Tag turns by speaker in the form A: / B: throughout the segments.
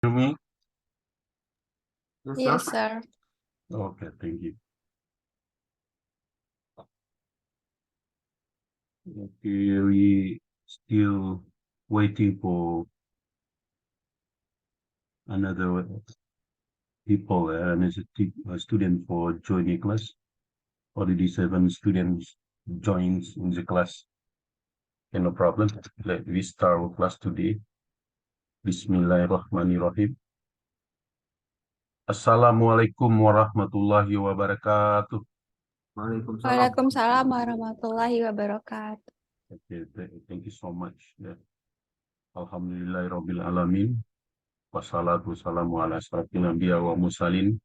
A: Hear me?
B: Yes,
C: Yes,
B: sir.
C: sir.
A: Okay, thank you. Okay, we still waiting for another people, a student for joining class. Already 7 students joins in the class. Okay, no problem. Let we start our class today. Bismillahirrahmanirrahim. Assalamualaikum warahmatullahi wabarakatuh.
B: Waalaikumsalam.
C: Waalaikumsalam warahmatullahi wabarakatuh.
A: Okay, thank you so much. Yeah. Alhamdulillahirabbil alamin. Wassalatu wassalamu ala asyrafil anbiya wa mursalin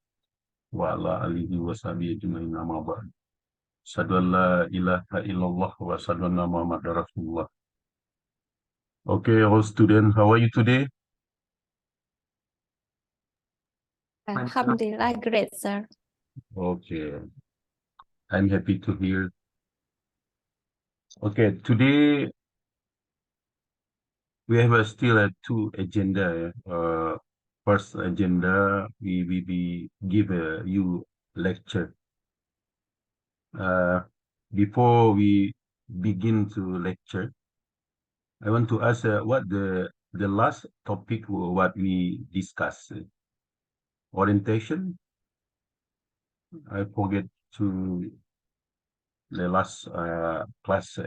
A: wa ala alihi wa sahbihi ajmain amma ba'd. Asyhadu an la ilaha illallah wa asyhadu anna Muhammadar Rasulullah. Okay, all students, how are you today?
B: Fine, sir.
C: Alhamdulillah, great, sir.
A: Okay, I'm happy to hear. Okay, today we have still a two agenda. First agenda, we give you lecture. Before we begin to lecture, I want to ask what the last topic what we discussed. Orientation. I forget to the last class.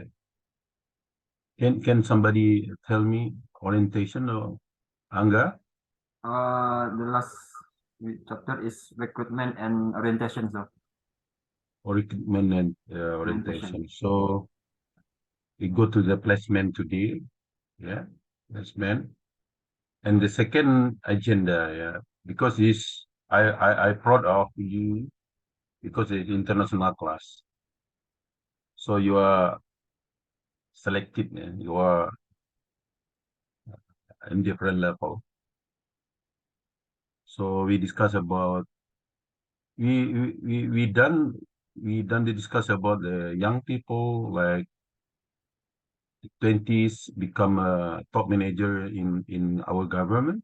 A: Can somebody tell me orientation or Angga?
B: The last chapter is recruitment and orientation, sir.
A: Recruitment and orientation. So we go to the placement today. Yeah, placement. And the second agenda, yeah, because this I proud of you because it's international class. So you are selected, you are in different level. So we discuss about we done the discuss about the young people like 20s become a top manager in our government.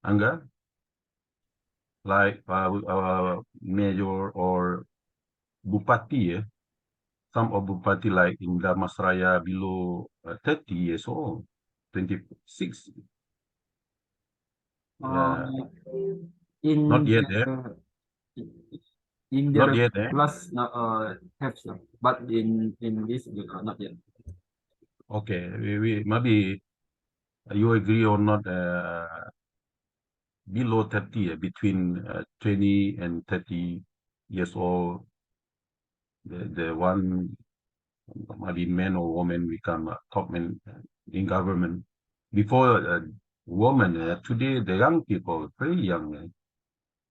A: Angga, like mayor or bupati, yeah. Some of bupati like in Damasraya below 30 years old, 26. Yeah,
B: In
A: not yet, eh?
B: in
A: Not
B: their
A: yet, eh?
B: class, have, sir, but in this not yet.
A: Okay, we maybe you agree or not? Below 30, between 20 and 30 years old, the one maybe man or woman become a top man in government. Before woman, today the young people, very young,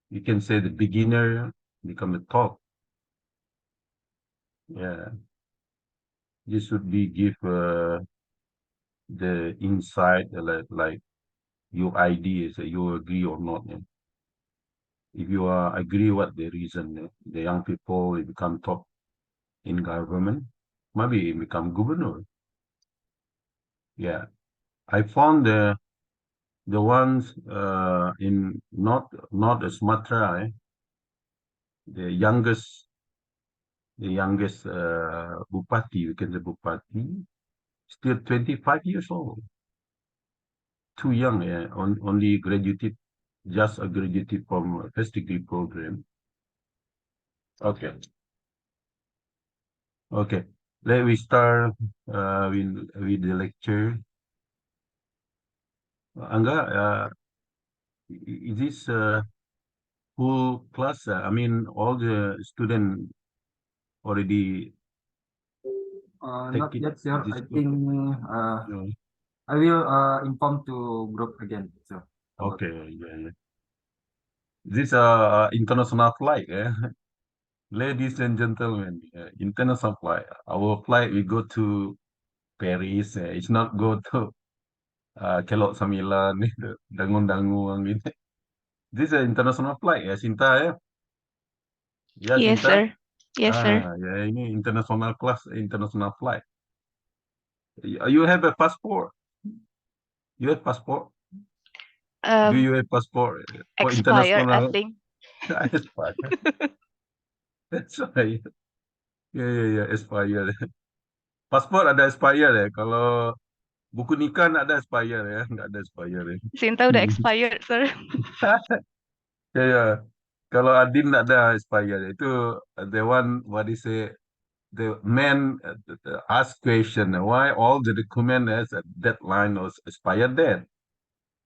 A: you can say the beginner become the top. Yeah, this should be give the insight like your ideas, you agree or not. If you agree what the reason the young people will become top in government, maybe become governor. Yeah, I found the ones in not Sumatra, the youngest bupati, you can say bupati, still 25 years old, too young. Only graduated, just a graduated from a first degree program. Okay. Okay, let we start with the lecture. Angga, is this full class? I mean, all the student already
B: Not
A: take it.
B: yet, sir.
A: This
B: I think
A: no.
B: I will inform to group again, sir.
A: Okay, yeah. This international flight, eh? Ladies and gentlemen, international flight. Our flight we go to Paris. It's not go to Kelok Sembilan, Dangun-Dangun gitu. This is an international flight, ya, Sinta, ya? Ya,
C: Yes,
A: Sinta?
C: sir. Yes, sir.
A: Ya, ini international class, international flight. You have a passport? You have passport? Do you have passport for
C: Expired, I
A: international?
C: think.
A: Expired. That's why. Expired. Paspor ada expired ya. Kalau buku nikah nggak ada expired ya, nggak ada expired ya.
C: Sinta udah expired, sir.
A: Ya. Kalau Adin nggak ada expired ya. Itu the one what is it? The man ask question why all the document has a deadline or expired date.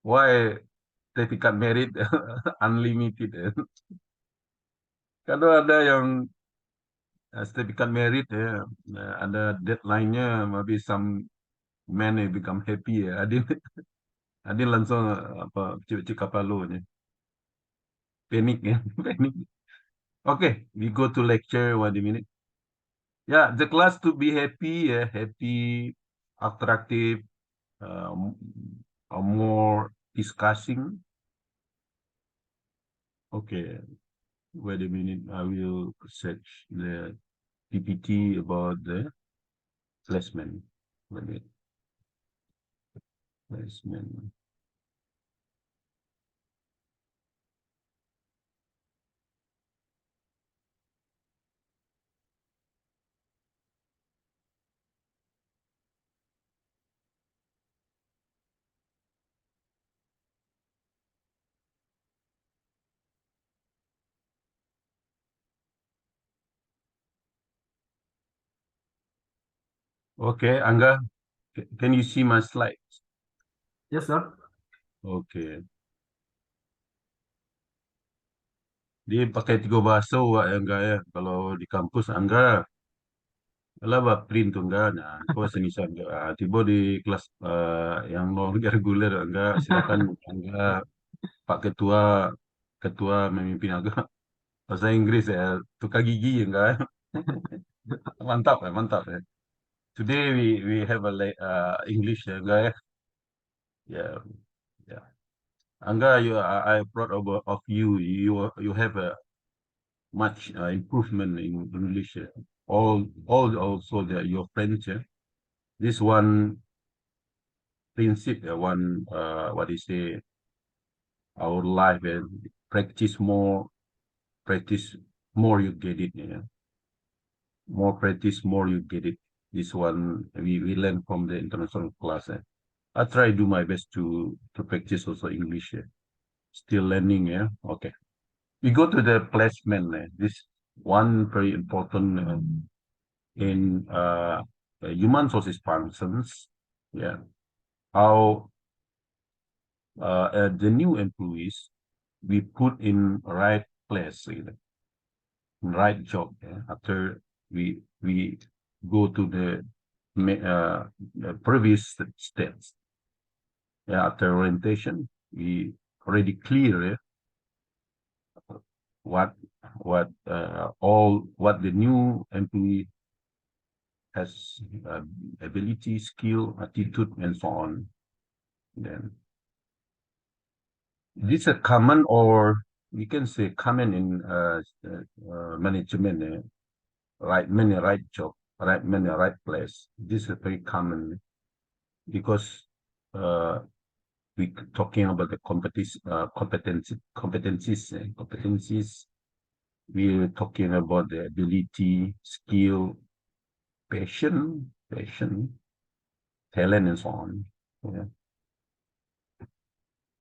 A: Why certificate merit unlimited ya. Kalau ada yang certificate merit ya, ada deadline-nya, maybe some man become happy ya. Adin langsung apa cik kapalonya. Panik ya, panik. Okay, we go to lecture 1 minute. Yeah, the class to be happy, happy, attractive, more discussing. Okay, wait a minute. I will search the PPT about the placement. Wait a minute. Placement. Okay, Angga, can you see my slides?
B: Yes, sir.
A: Okay. Dia pakai 3 bahasa Wak, Angga ya. Kalau di kampus Angga, kalau print tu Angga, nah, kau senisan Angga. Tiba di kelas yang non reguler Angga, silakan Angga, Pak Ketua, Ketua memimpin Angga. Bahasa Inggris ya, tukar gigi Angga. Mantap ya, mantap ya. Today we have a English ya Angga ya. Yeah, yeah. Angga, I proud of you. You have a much improvement in English. All also your French. This one principle, one what is say our life and practice more you get it. Yeah. More practice, more you get it. This one we learn from the international class. I try do my best to practice also English. Still learning. Yeah. Okay. We go to the placement. This one very important in human sources functions. Yeah. How the new employees we put in right place, right job. After we go to the previous steps. After orientation, we already clear what the new employee has ability, skill, attitude, and so on. Then this is a common, or we can say common in management, right many right job, right many right place. This is very common because we talking about the competencies. We're talking about the ability, skill, passion, talent, and so on. Yeah.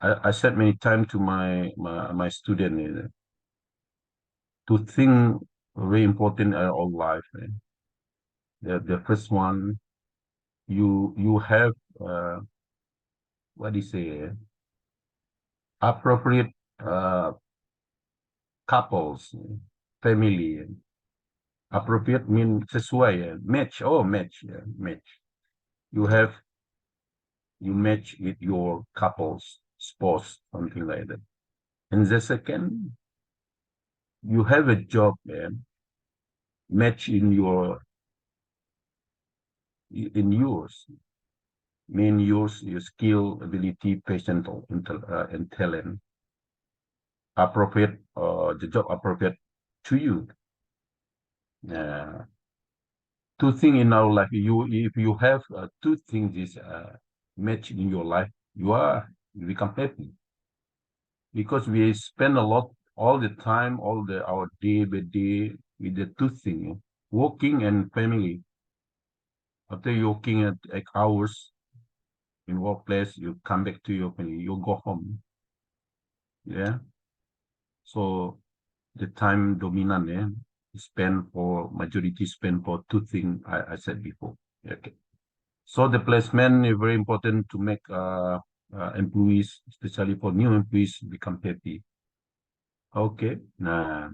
A: I said many times to my student to think very important in our life. The first one, you have what do you say? Appropriate couples, family. Appropriate mean sesuai, match. Oh, match, match. You match with your couples, spouse, something like that. And the second, you have a job, match in yours, mean your skill, ability, passion, and talent, appropriate, the job appropriate to you. Two things in our life, if you have two things is match in your life, you become happy. because we spend a lot all the time, our day by day with the two things, working and family. After you working at hours in workplace, you come back to your family, you go home. Yeah. So the time dominant, spend for majority spend for two things I said before. Okay. So the placement is very important to make employees, especially for new employees, become happy. Okay. Nah.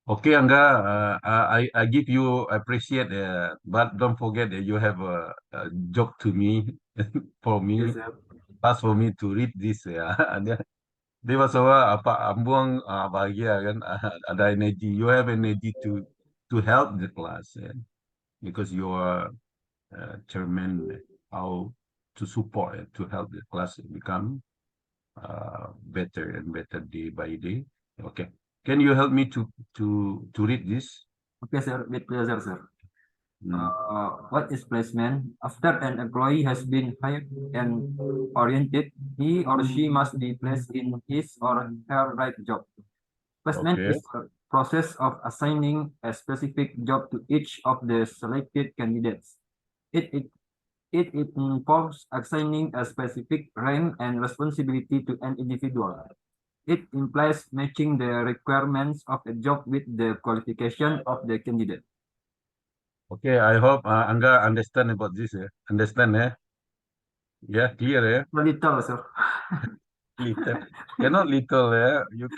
A: Okay, Angga, I give you appreciate, but don't forget that you have a job to me for me,
B: Yes, sir.
A: task for me to read this ya. Dia masalah apa ambung bahagia kan ada energy. You have energy to help the class because you are chairman. How to support to help the class become better and better day by day. Okay, can you help me to read this?
B: Okay, sir. With pleasure, sir.
A: Mm.
B: What is placement? After an employee has been hired and oriented, he or she must be placed in his or her right job. Placement
A: Okay,
B: is a process of assigning a specific job to each of the selected candidates. It, it, it involves assigning a specific rank and responsibility to an individual. It implies matching the requirements of a job with the qualification of the candidate.
A: okay. I hope Angga understand about this. Understand, yeah, clear,
B: A little, sir.
A: little. Cannot little, you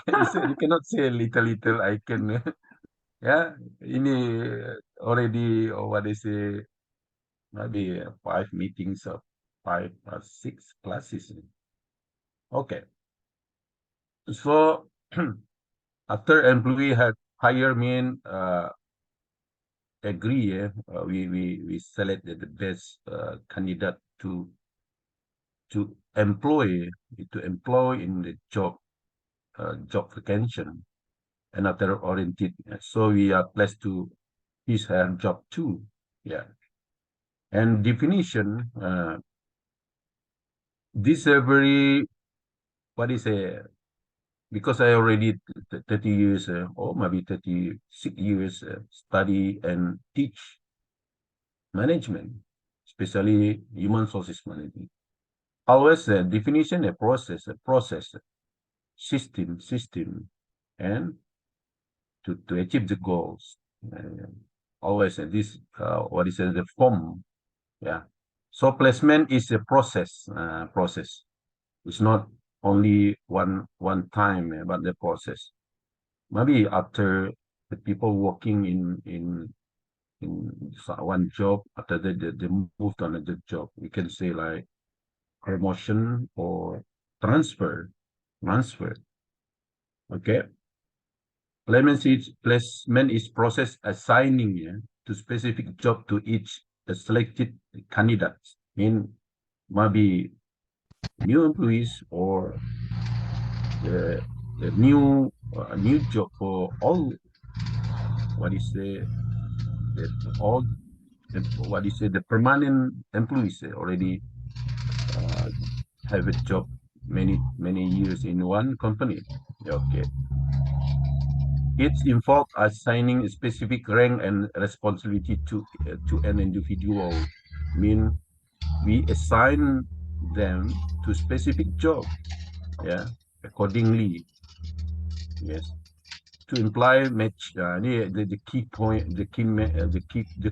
A: cannot say little little. I can, yeah. Ini already, or what they say, maybe 5 meetings of 5 or 6 classes. Okay, so after employee had hire mean agree, we select the best candidate to employ in the job vacation and after oriented. So we are placed to his her job too. Yeah. And definition, this very what is a because I already 30 years or maybe 36 years study and teach management, especially human sources management. Always a definition, a process, system, and to achieve the goals. Always this what is the form. Yeah. So placement is a process. It's not only one time, but the process. Maybe after the people working in one job, after they moved on another job, we can say like promotion or transfer. Transfer. Okay. Placement is process assigning to specific job to each selected candidates. Maybe new employees or the new job for all what is the all what is the permanent employees already uh, have a job many years in one company. Okay, it's involved assigning a specific rank and responsibility to an individual. Mean we assign them to specific job. Yeah, accordingly. Yes. To imply match the key point the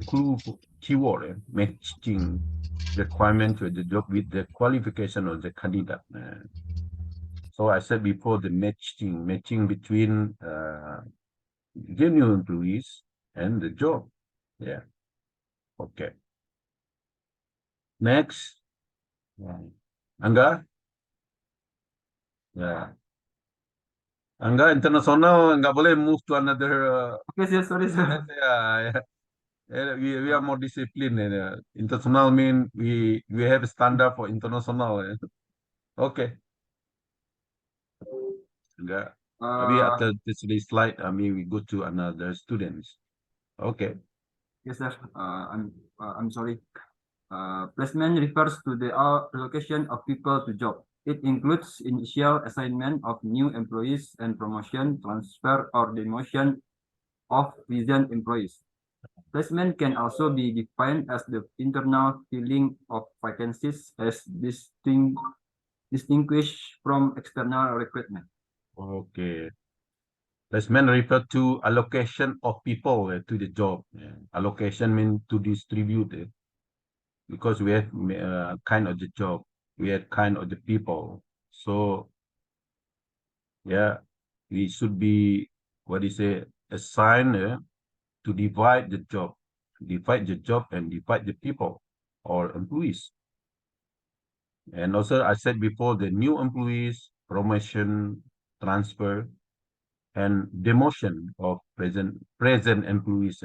A: clue keyword matching requirement with the job with the qualification of the candidate. So I said before the matching between the new employees and the job. Yeah. Okay. Next. Angga. Yeah. Angga international nggak boleh move to another.
B: Okay, sir. Sorry, sir.
A: Yeah. We are more disciplined. International mean we have a standard for international. Okay. Enggak. Maybe after this slide, I mean we go to another students. Okay.
B: Yes, sir. I'm sorry. Placement refers to the allocation of people to job. It includes initial assignment of new employees and promotion, transfer, or demotion of present employees. Placement can also be defined as the internal filling of vacancies as distinguished from external recruitment.
A: Okay. Placement refer to allocation of people to the job. Allocation means to distribute it. Because we have kind of the job, we have kind of the people. So yeah, we should be what is it assigned to divide the job and divide the people or employees. And also I said before, the new employees, promotion, transfer, and demotion of present employees.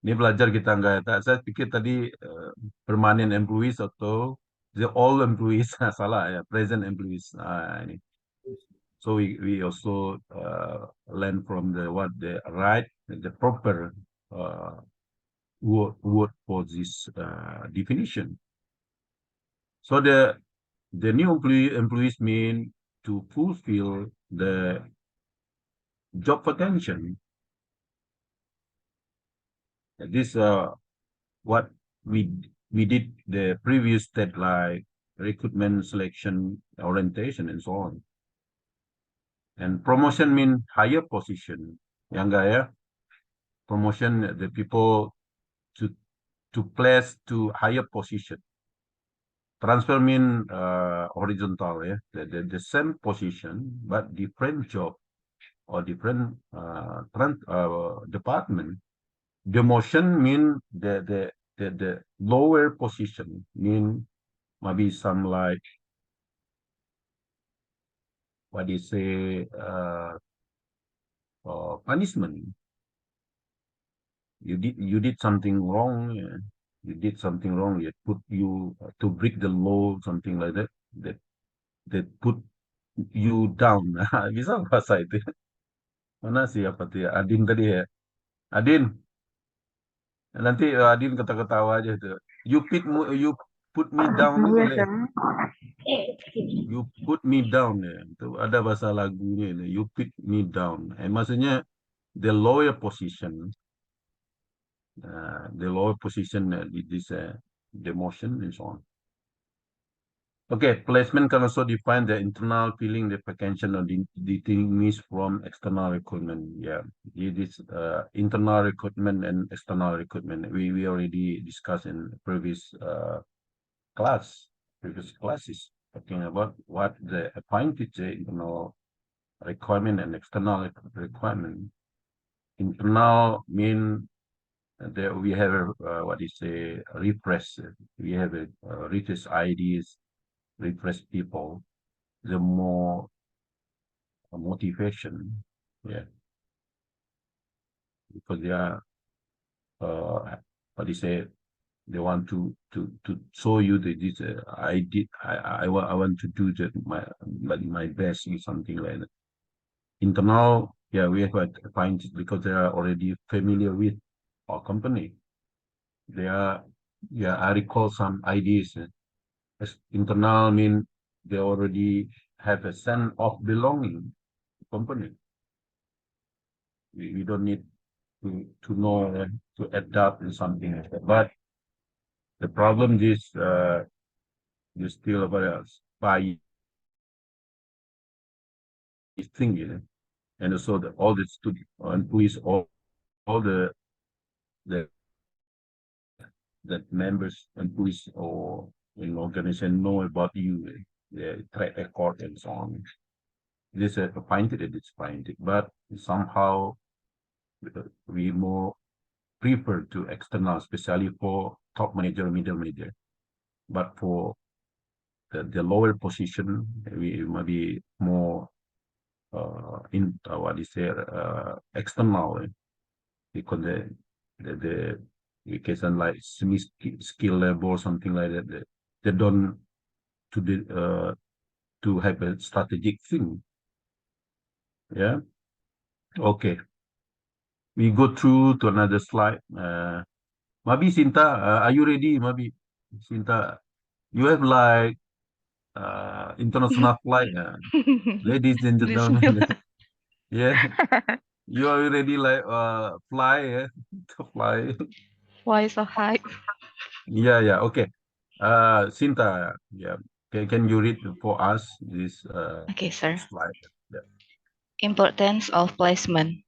A: Ini belajar kita nggak, saya pikir tadi permanent employees atau the all employees. Salah ya, present employees. Ini. So we also learn from the proper word for this definition. So the new employees mean to fulfill the job potential. This what we did the previous step, like recruitment, selection, orientation, and so on. And promotion mean higher position. Yang enggak ya? Promotion, the people to place to higher position. Transfer mean horizontal, yeah, the same position but different job or different department. Demotion mean the lower position, mean maybe some like what do you say punishment. You did something wrong. You did something wrong. You put you to break the law, something like that. That put you down. Bisa bahasa itu. Mana siapa tuh ya? Adin tadi ya. Adin, nanti Adin ketawa aja tuh. You put me down itu
D: Iya,
A: le.
D: Sir.
A: You put me down ya. Itu ada bahasa lagunya ini. You put me down. Maksudnya the lower position. The lower position this demotion and so on. Okay, placement can also define the internal feeling, the vacation or distinguished from external recruitment. Yeah, it is internal recruitment and external recruitment. We already discussed in previous classes, talking about what the appointed internal requirement and external requirement. Internal mean that we have what is a repress. We have a repress ideas, repress people. The more motivation, yeah, because they are what do you say, they want to show you that this I want to do that my best is something like that. Internal, yeah, we have to find it because they are already familiar with our company. They are, yeah, I recall some ideas. As internal mean they already have a sense of belonging to company. We don't need to know to adapt in something like that. But the problem is you still by thing, you know, and also all the student employees, all the that members employees or in organization know about you, the track record and so on. This is it's pointed, but somehow we more prefer to external, especially for top manager, middle manager. But for the lower position, we might be more in what is there external, because the case like semi skill level or something like that, they don't to have a strategic thing. Yeah. Okay. We go through to another slide. Mabi Sinta, are you ready, Mabi Sinta? You have like international flight. Ladies and gentlemen,
D: Bismillah.
A: yeah, you already like fly, yeah, to fly.
D: Why so high?
A: Yeah. Okay. Sinta, yeah. Can you read for us this
D: Okay, sir.
A: slide? Yeah.
D: Importance of placement.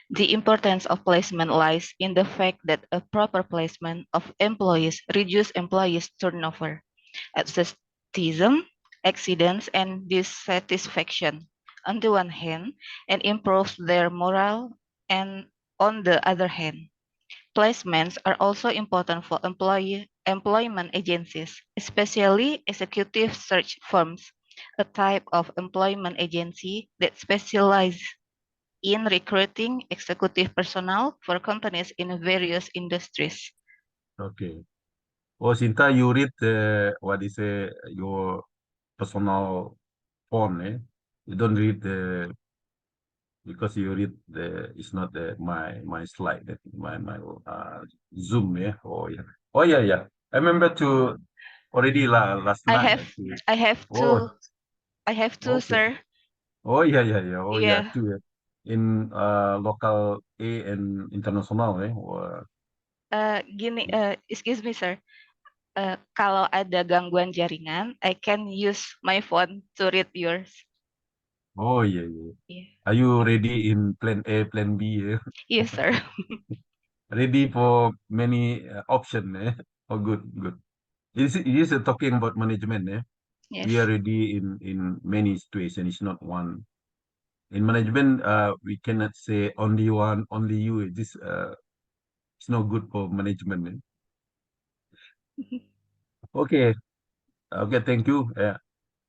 D: The importance of placement lies in the fact that a proper placement of employees reduces employees' turnover, absenteeism, accidents, and dissatisfaction on the one hand, and improves their morale, and on the other hand. Placements are also important for employment agencies, especially executive search firms, a type of employment agency that specializes in recruiting executive personnel for companies in various industries.
A: Okay. Oh, Sinta, you read what is your personal phone, eh? You don't read the because you read the it's not the my slide that my Zoom, yeah. Oh yeah. I remember to already last
D: I
A: night.
D: have I have
A: Oh,
D: to I have to,
A: okay.
D: sir.
A: Oh yeah. Oh yeah,
D: Yeah,
A: too. In local A and international, eh? Or,
D: gini, excuse me, sir. Kalau ada gangguan jaringan, I can use my phone to read yours.
A: oh yeah.
D: Yeah.
A: Are you ready in plan A, plan B? Eh?
D: Yes, sir.
A: Ready for many option, eh? Oh, good. It is talking about management, eh?
D: Yes.
A: We are ready in many situations. It's not one. In management, we cannot say only one, only you. This it's not good for management. Eh? Okay, okay. Thank you.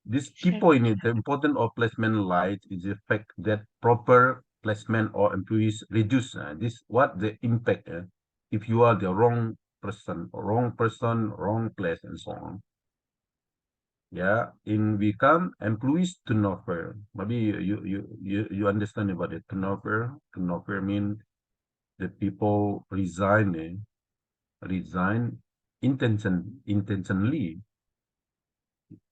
A: This key
D: Sure.
A: point is the importance of placement lies is the fact that proper placement or employees reduce this what the impact if you are the wrong person, wrong place, and so on. Yeah, in become employees turnover. Maybe you understand about it. Turnover. Turnover mean the people resign intentionally.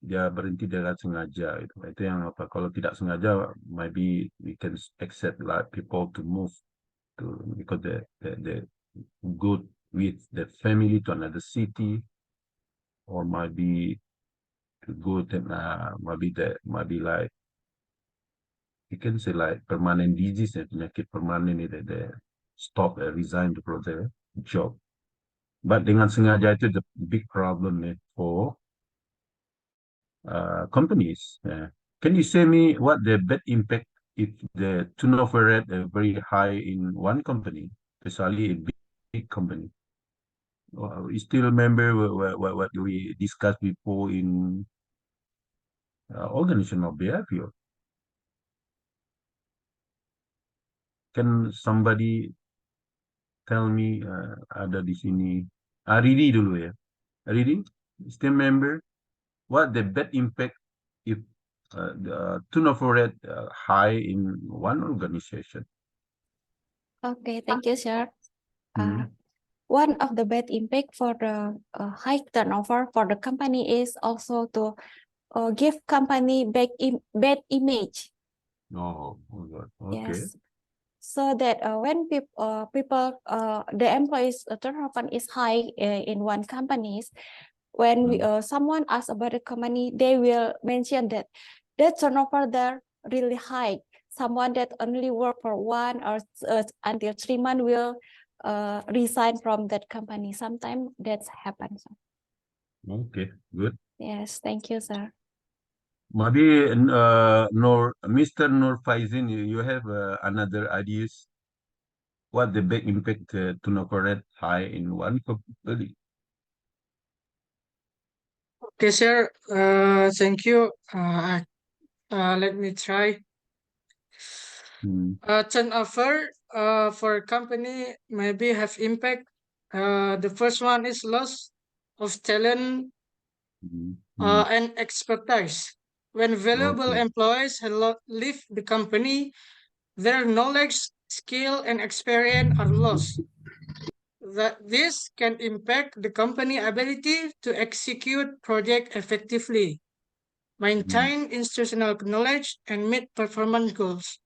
A: Dia berhenti dengan sengaja itu yang apa kalau tidak sengaja maybe we can accept like people to move to because the good with the family to another city or maybe to go to maybe like you can say like permanent disease penyakit permanen itu the stop resign from the job but dengan sengaja itu the big problem for companies. Can you say me what the bad impact if the turnover rate very high in one company, especially a big company? You still remember what we discussed before in organizational behavior? Can somebody tell me ada di sini? Ridi dulu ya. Ridi, still remember what the bad impact if the turnover rate high in one organization?
C: Okay, thank you, sir.
A: Hmm.
C: One of the bad impact for the high turnover for the company is also to give company bad image.
A: Oh, God. Okay.
C: Yes. So that when people the employees turnover is high in one companies, when someone asks about the company, they will mention that the turnover there really high. Someone that only work for 1 or until 3 months will resign from that company. Sometimes that happens.
A: Okay, good.
C: Yes, thank you, sir.
A: Maybe Mr. Nur Faizin, you have another ideas what the big impact to Nokoret high in one company?
E: Okay, sir. Thank you. Let me try. Turnover for company maybe have impact. The first one is loss of talent and expertise. When valuable
A: Okay.
E: employees leave the company, their knowledge, skill, and experience are lost. This can impact the company ability to execute project effectively. maintain institutional knowledge, and meet performance goals.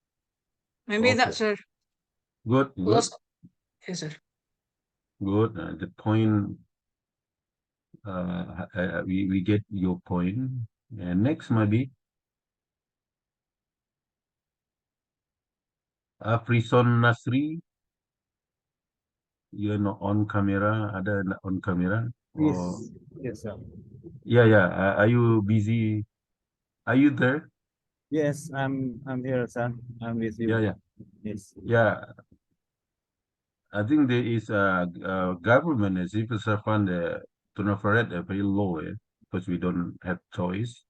E: Maybe that's sir.
A: Good.
E: Lost. Yes, sir.
A: Good. The point, we get your point. And next, maybe Prison Nasri, you're not on camera. Ada on camera? Or...
F: Yes, sir.
A: Yeah. Are you busy? Are you there?
F: Yes, I'm here, sir. I'm with you.
A: Yeah.
F: Yes.
A: Yeah. I think there is a government as civil servant turnover rate very low, because we don't have choice.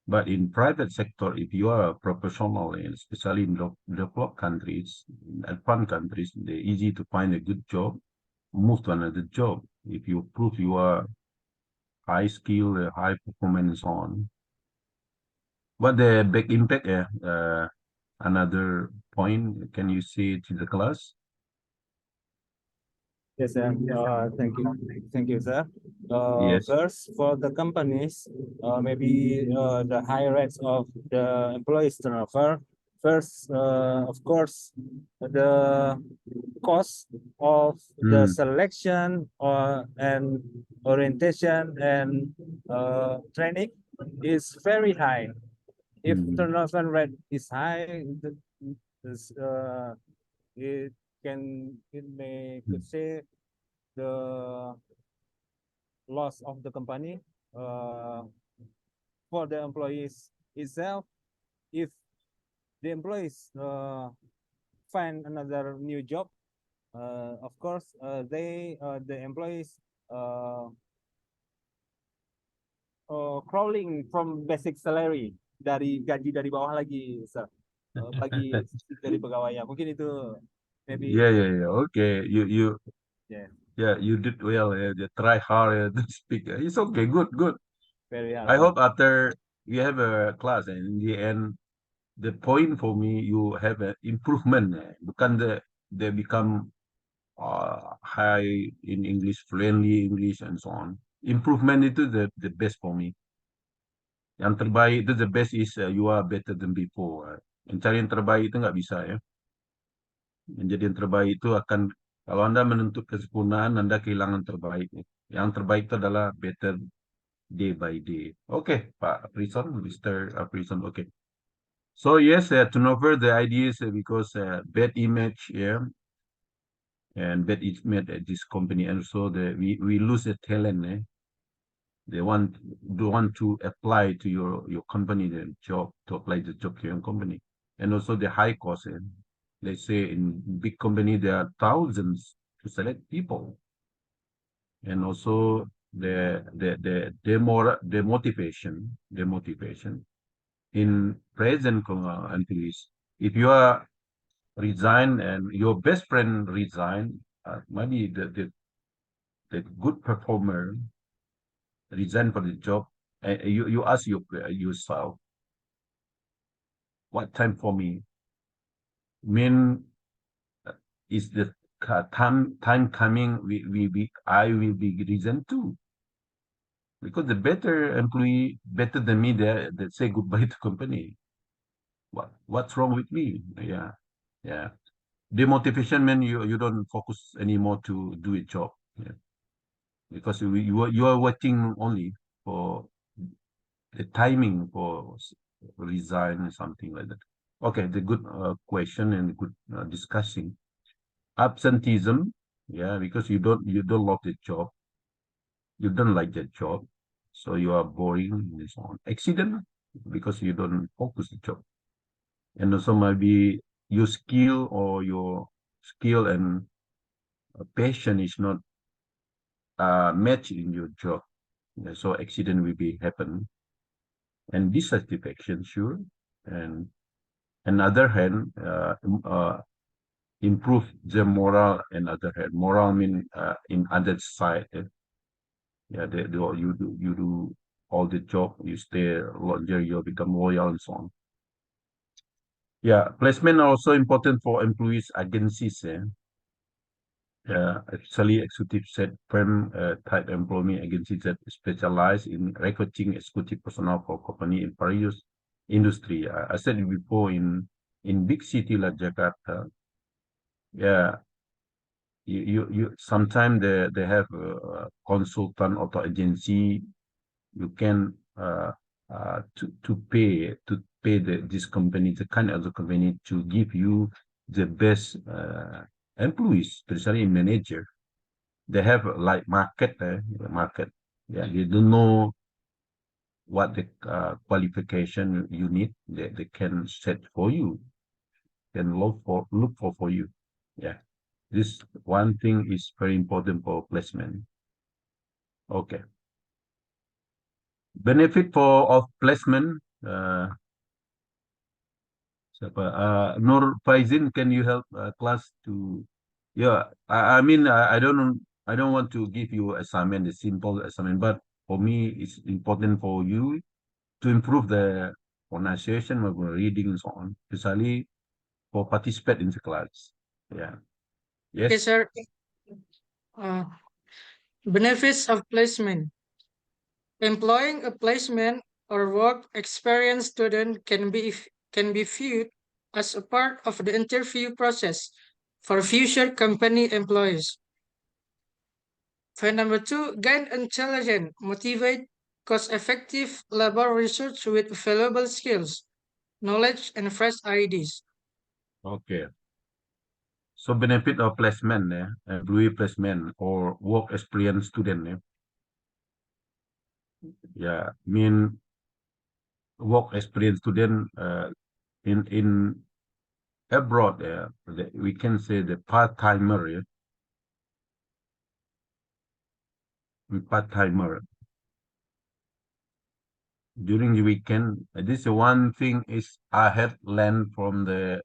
A: But in private sector, if you are a professional, especially in developed countries, advanced countries, they're easy to find a good job, move to another job. If you prove you are high skill, high performance on. But the big impact, another point, can you say to the class?
F: Yes, sir. Thank you, sir.
A: Yes.
F: First, for the companies, maybe the high rates of the employees turnover. First, of course, the cost of the selection and orientation and training is very high. If turnover rate is high, it could say the loss of the company for the employees itself. If the employees find another new job, of course the employees crawling from basic salary dari gaji dari bawah lagi, sir. Bagi dari pegawainya mungkin itu maybe.
A: Yeah. Okay, you
F: yeah,
A: you did well. You try hard to speak. It's okay. Good.
F: very hard.
A: I hope after you have a class and in the end, the point for me, you have an improvement. Bukan they become high in English, friendly English, and so on. Improvement itu the best for me. Yang terbaik itu the best is you are better than before. Mencari yang terbaik itu nggak bisa ya. Menjadi yang terbaik itu akan, kalau Anda menuntut kesempurnaan, Anda kehilangan terbaik. Yang terbaik itu adalah better day by day. Okay, Pak Prison, Mr. Prison. Okay. So yes, turnover the ideas because bad image, yeah, and bad image at this company, and so we lose the talent. They don't want to apply to your company the job, to apply the job to your company, and also the high cost. Let's say in big company there are thousands to select people, and also the motivation in present employees. If you are resign and your best friend resign, maybe the good performer resign for the job, you ask yourself, what time for me? Mean is the time coming? I will be resign too, because the better employee, better than me, they say goodbye to company. What's wrong with me? Yeah. Demotivation means you don't focus anymore to do a job. Yeah. Because you are waiting only for the timing for resign or something like that. Okay, the good question and good discussing. Absenteeism, yeah, because you don't love the job, you don't like that job, so you are boring and so on. Accident, because you don't focus the job, and also maybe your skill and passion is not match in your job. Yeah, so accident will be happen, and dissatisfaction, sure. And on other hand, improve the moral. And other hand, moral mean in other side. Yeah, you do all the job, you stay longer, you become loyal and so on. Yeah, placement also important for employees agencies. Actually, executive said firm type employment agencies that specialize in recruiting executive personnel for company in various industry. I said it before in big city like Jakarta. Yeah, you sometimes they have a consultant or agency. You can to pay this company, the kind of the company, to give you the best employees, especially in manager. They have like market. Yeah, you don't know what the qualification you need. They can set for you, can look for you. Yeah, this one thing is very important for placement. Okay, benefit of placement. Siapa? Nur Faizin, can you help class to? Yeah, I mean I don't want to give you assignment, a simple assignment, but for me it's important for you to improve the pronunciation of reading and so on, especially for participate in the class. Yeah.
E: Okay,
A: Yes.
E: sir. Benefits of placement. Employing a placement or work experience student can be viewed as a part of the interview process for future company employees. Point number 2, gain intelligent, motivate, cost-effective labor research with valuable skills, knowledge, and fresh ideas.
A: Okay. So benefit of placement, employee placement or work experience student. Yeah, mean work experience student in abroad. We can say the part-timer. Yeah? Part-timer during the weekend. This one thing is I have learned from the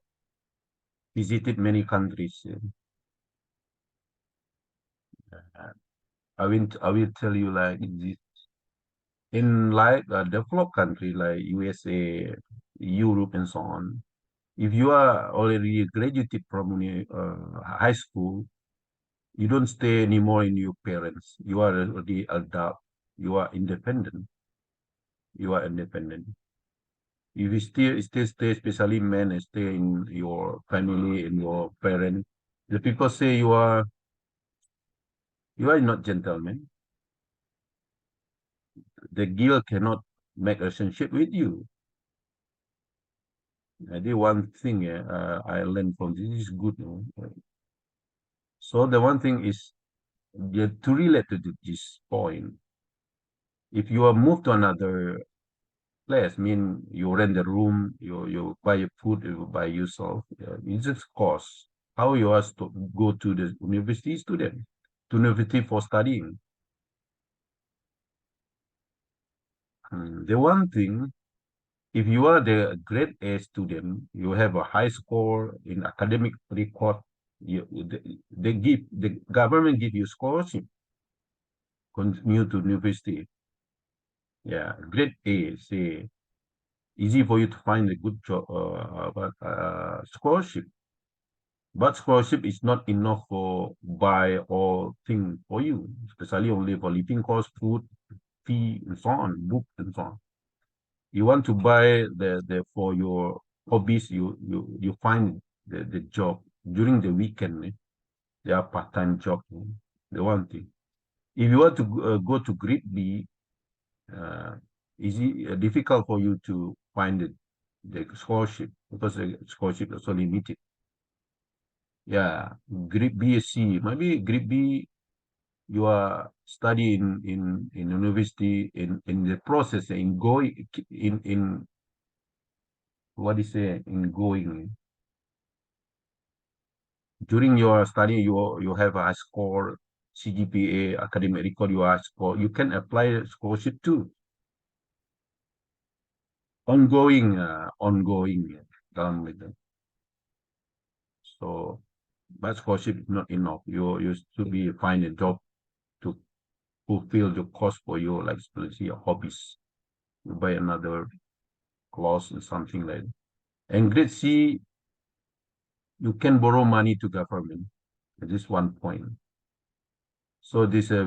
A: visited many countries. I will tell you like this in like a developed country like USA, Europe, and so on. If you are already graduated from high school, you don't stay anymore in your parents. You are already adult. You are independent. You are independent. If you still stay, especially men, stay in your family, in your parent, the people say you are not gentleman. The guild cannot make a relationship with you. I did one thing I learned from this is good. So the one thing is to relate to this point. If you are moved to another place, mean you rent a room, you buy your food, you buy yourself. It's just cost. How you are to go to the university student, to university for studying. The one thing, if you are the grade A student, you have a high score in academic record. The government give you scholarship, continue to university. Yeah, grade A, say easy for you to find a good job, scholarship. But scholarship is not enough for buy all thing for you, especially only for living cost, food, fee, and so on, book and so on. You want to buy the for your hobbies, you find the job during the weekend. They are part-time job. The one thing. If you want to go to grade B, easy difficult for you to find the scholarship because the scholarship is so limited. Yeah, grade B, C, maybe grade B you are studying in university in the process in going in what is it in going during your study you have a score CGPA academic record you are score you can apply scholarship too ongoing dalam itu. So but scholarship is not enough you should be find a job to fulfill the cost for you like especially your hobbies you buy another clothes and something like that. And grade C, you can borrow money to government. This is one point. So this is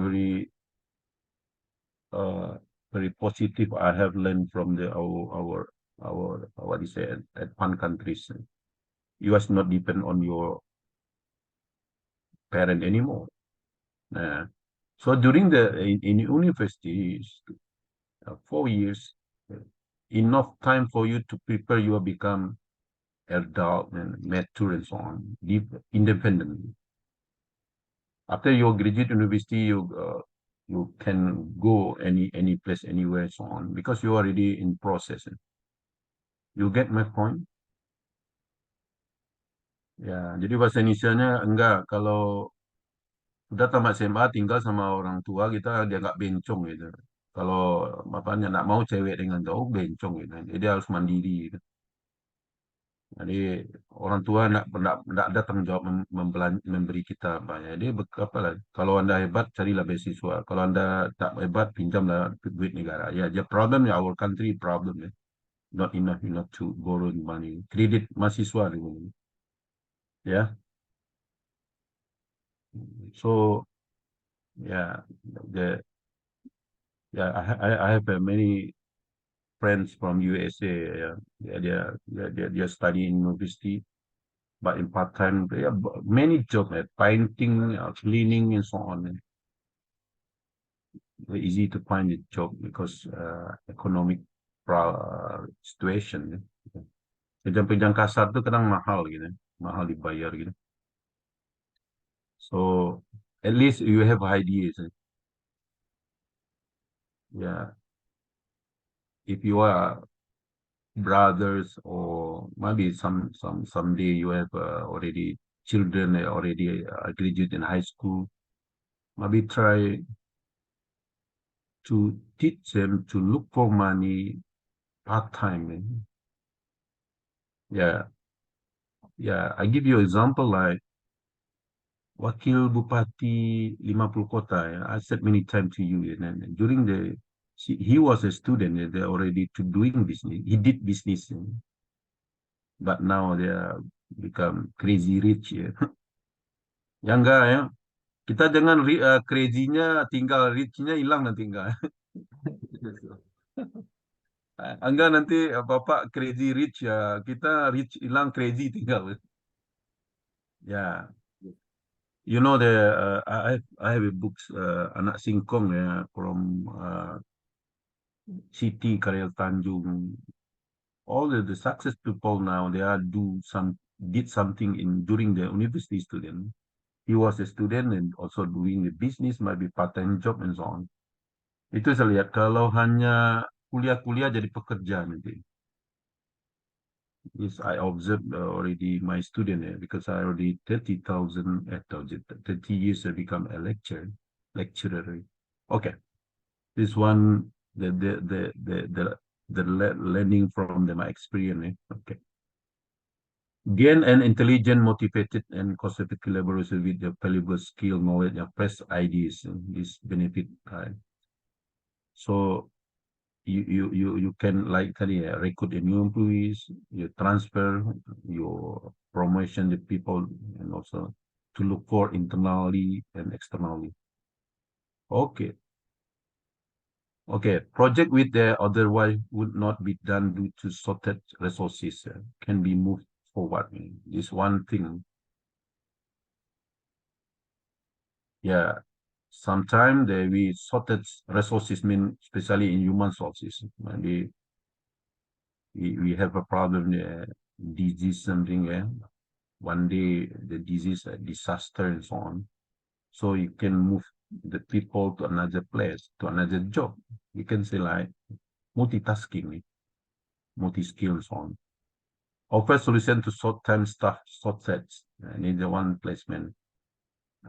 A: very positive. I have learned from our what you say at one countries. You must not depend on your parent anymore. So during in universities, 4 years, enough time for you to prepare you become adult and mature and so on, independently. After you graduate university, you can go any place, anywhere, so on, because you are already in process. You get my point? Ya, jadi bahasa Indonesianya enggak, kalau udah tamat SMA tinggal sama orang tua kita, dia nggak bencong gitu. Kalau bapaknya nggak mau cewek dengan cowok, bencong gitu. Jadi dia harus mandiri gitu. Jadi orang tua nggak ada tanggung jawab memberi kita apa ya. Jadi apa lah? Kalau anda hebat carilah beasiswa. Kalau anda tak hebat pinjamlah duit negara. Ya, the problem ya our country problem ya. Not enough to borrow money. Kredit mahasiswa gitu. Ya. So yeah, the yeah I have many friends from USA. They study in university, but in part time, yeah, many jobs, painting, cleaning, and so on. Very easy to find a job because economic situation. Pekerjaan kasar tuh kadang mahal gitu, mahal dibayar gitu. So at least you have ideas. Yeah, if you are brothers, or maybe someday you have already children, already graduate in high school, maybe try to teach them to look for money part-time. Yeah, I give you example like Wakil Bupati 50 Kota. I said many times to you, and during he was a student, they already to doing business. He did business, but now they are become crazy rich. Ya. Ya enggak ya. Kita jangan crazy-nya tinggal, rich-nya hilang nanti enggak. Enggak nanti Bapak crazy rich ya, kita rich hilang, crazy tinggal. Ya, you know I have a books Anak Singkong ya from City Karel Tanjung. All the success people now they are did something in during the university student. He was a student and also doing the business, maybe part-time job and so on. Itu saya lihat kalau hanya kuliah-kuliah jadi pekerja nanti. Yes, I observed already my student because I already 30 years I become a lecturer. Okay, this one the learning from my experience. Okay, gain an intelligent, motivated, and cost-effective collaboration with the valuable skill, knowledge, and fresh ideas. This benefit. So you can like recruit a new employees, you transfer, your promotion the people, and also to look for internally and externally. Okay. Project with the otherwise would not be done due to shortage resources can be moved forward. This one thing. Yeah. Sometimes we shortage resources, mean especially in human sources. Maybe we have a problem, disease something, one day the disease, disaster and so on. So you can move the people to another place, to another job. You can say like multitasking, multi-skills on. Offer solution to short-term staff shortage in the one placement.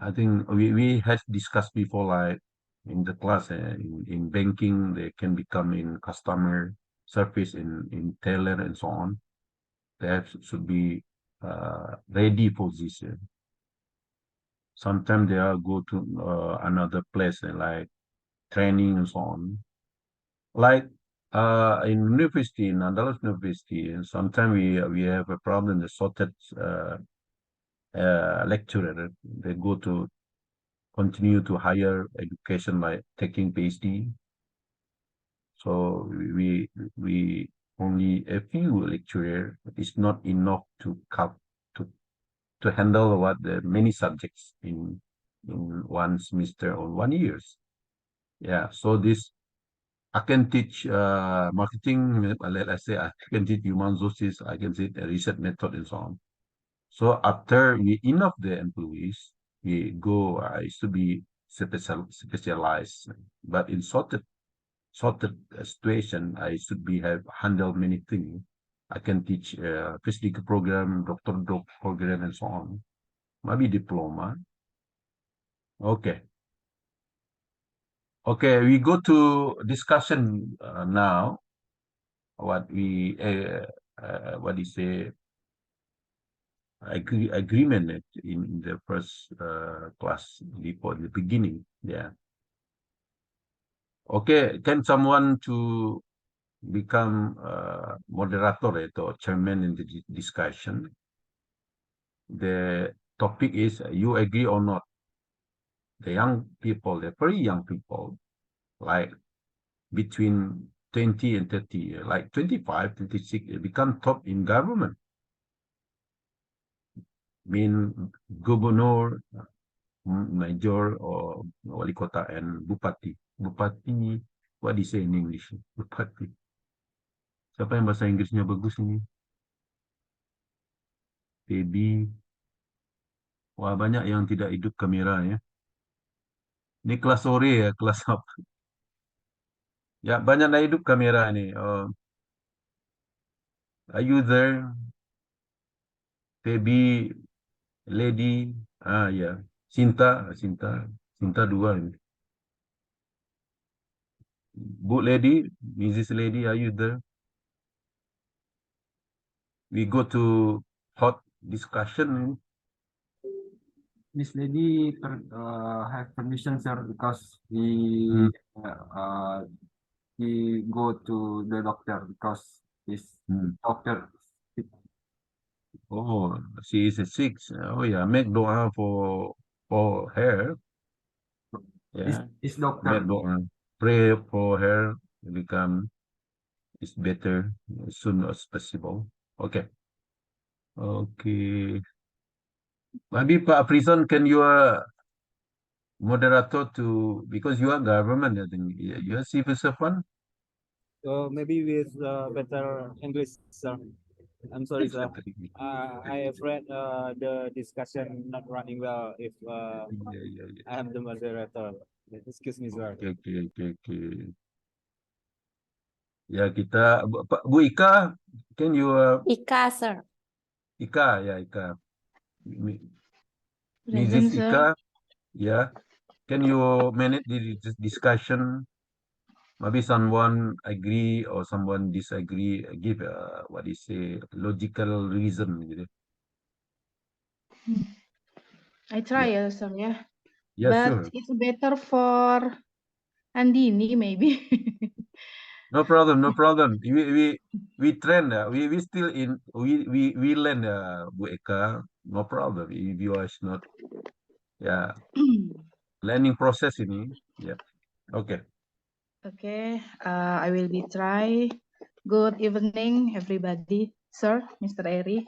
A: I think we had discussed before, like in the class, in banking, they can become in customer service, in teller and so on. They should be ready for this. Sometimes they are go to another place like training and so on. Like in university, in Andalus University, and sometimes we have a problem. The shortage lecturer, they go to continue to higher education like taking PhD. So we only a few lecturer is not enough to to handle what the many subjects in one semester or 1 years. Yeah, so this I can teach marketing. Let's say I can teach human resources. I can teach a research method and so on. So after we enough the employees, we go. I used to be specialized, but in sorted situation, I should be have handled many things. I can teach PhD program, doctor program, and so on. Maybe diploma. Okay. Okay, we go to discussion now. What we what is a agreement in the first class before the beginning. Yeah. Okay, can someone to become moderator or chairman in the discussion? The topic is you agree or not? The young people, the very young people, like between 20 and 30, like 25, 26, they become top in government. Mean governor, major, or wali kota and bupati. Bupati, what do you say in English? Bupati. Siapa yang bahasa Inggrisnya bagus ini? Baby. Wah, banyak yang tidak hidup kamera ya. Ini kelas sore ya, kelas apa? Ya, banyak yang hidup kamera ini. Are you there? Baby, lady. Ah, ya. Sinta, Sinta. Sinta dua ini. Bu lady, Mrs. Lady, are you there? We go to hot discussion.
B: Miss Lady have permission, sir, because he go to the doctor because his doctor.
A: Oh, she is a six. Oh yeah, make doa for her. Yeah,
B: His doctor.
A: make doa. Pray for her to become is better as soon as possible. Okay. Okay. Maybe Pak Prison, can you moderator to because you are government, I think you are civil servant.
F: Maybe with better English, sir. I'm sorry, sir. I have read the discussion not running well if I am the moderator. Excuse me, sir.
A: Okay. Ya kita Bu Ika, can you
C: Ika, sir.
A: Ika ya Ika,
D: Present,
A: Mrs.
D: sir.
A: Ika, yeah. Can you manage the discussion? Maybe someone agree or someone disagree. Give what is say logical reason. Gitu.
D: I try, sir, yeah.
A: Yeah,
D: But
A: sure.
D: it's better for Andini, maybe.
A: No problem. We train. We still in. We learn. Bu Eka. No problem. If you are not. Yeah. Learning process ini. Yeah. Okay.
D: Okay, I will be try. Good evening, everybody. Sir, Mr. Eri,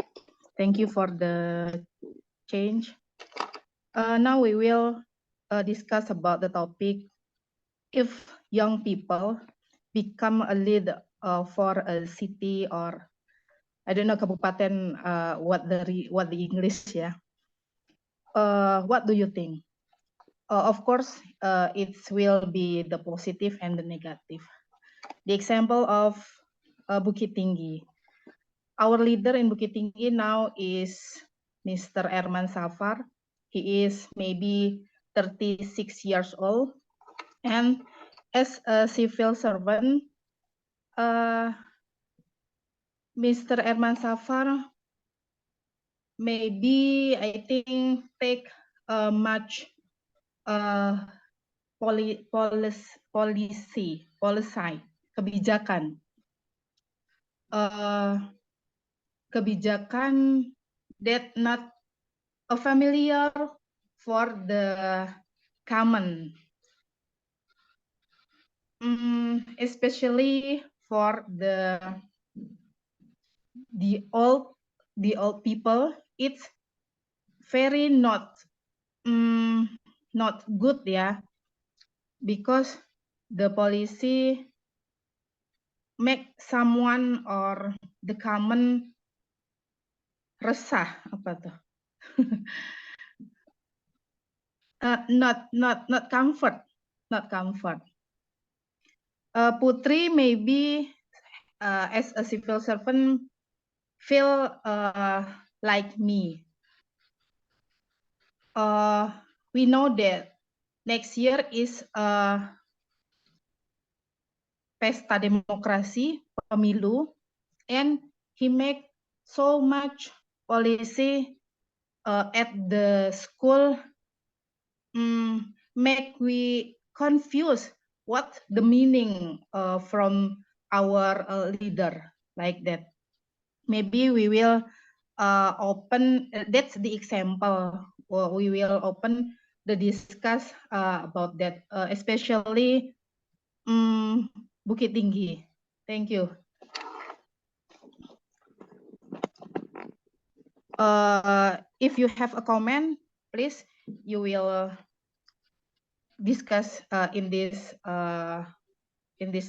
D: thank you for the change. Now we will discuss about the topic if young people become a lead for a city or I don't know kabupaten what the English yeah. What do you think? Of course, it will be the positive and the negative. The example of Bukit Tinggi. Our leader in Bukit Tinggi now is Mr. Erman Safar. He is maybe 36 years old. And as a civil servant, Mr. Erman Safar maybe I think take much policy kebijakan that not familiar for the
G: common, especially for the old people. It's very not good, yeah, because the policy make someone or the common resah, apa tuh? Not comfort. Putri maybe as a civil servant feel like me. We know that next year is pesta demokrasi, pemilu, and he make so much policy at the school, make we confuse what the meaning from our leader, like that. Maybe we will open, that's the example, we will open the discuss about that, especially Bukit Tinggi. Thank you. If you have a comment, please, you will discuss in this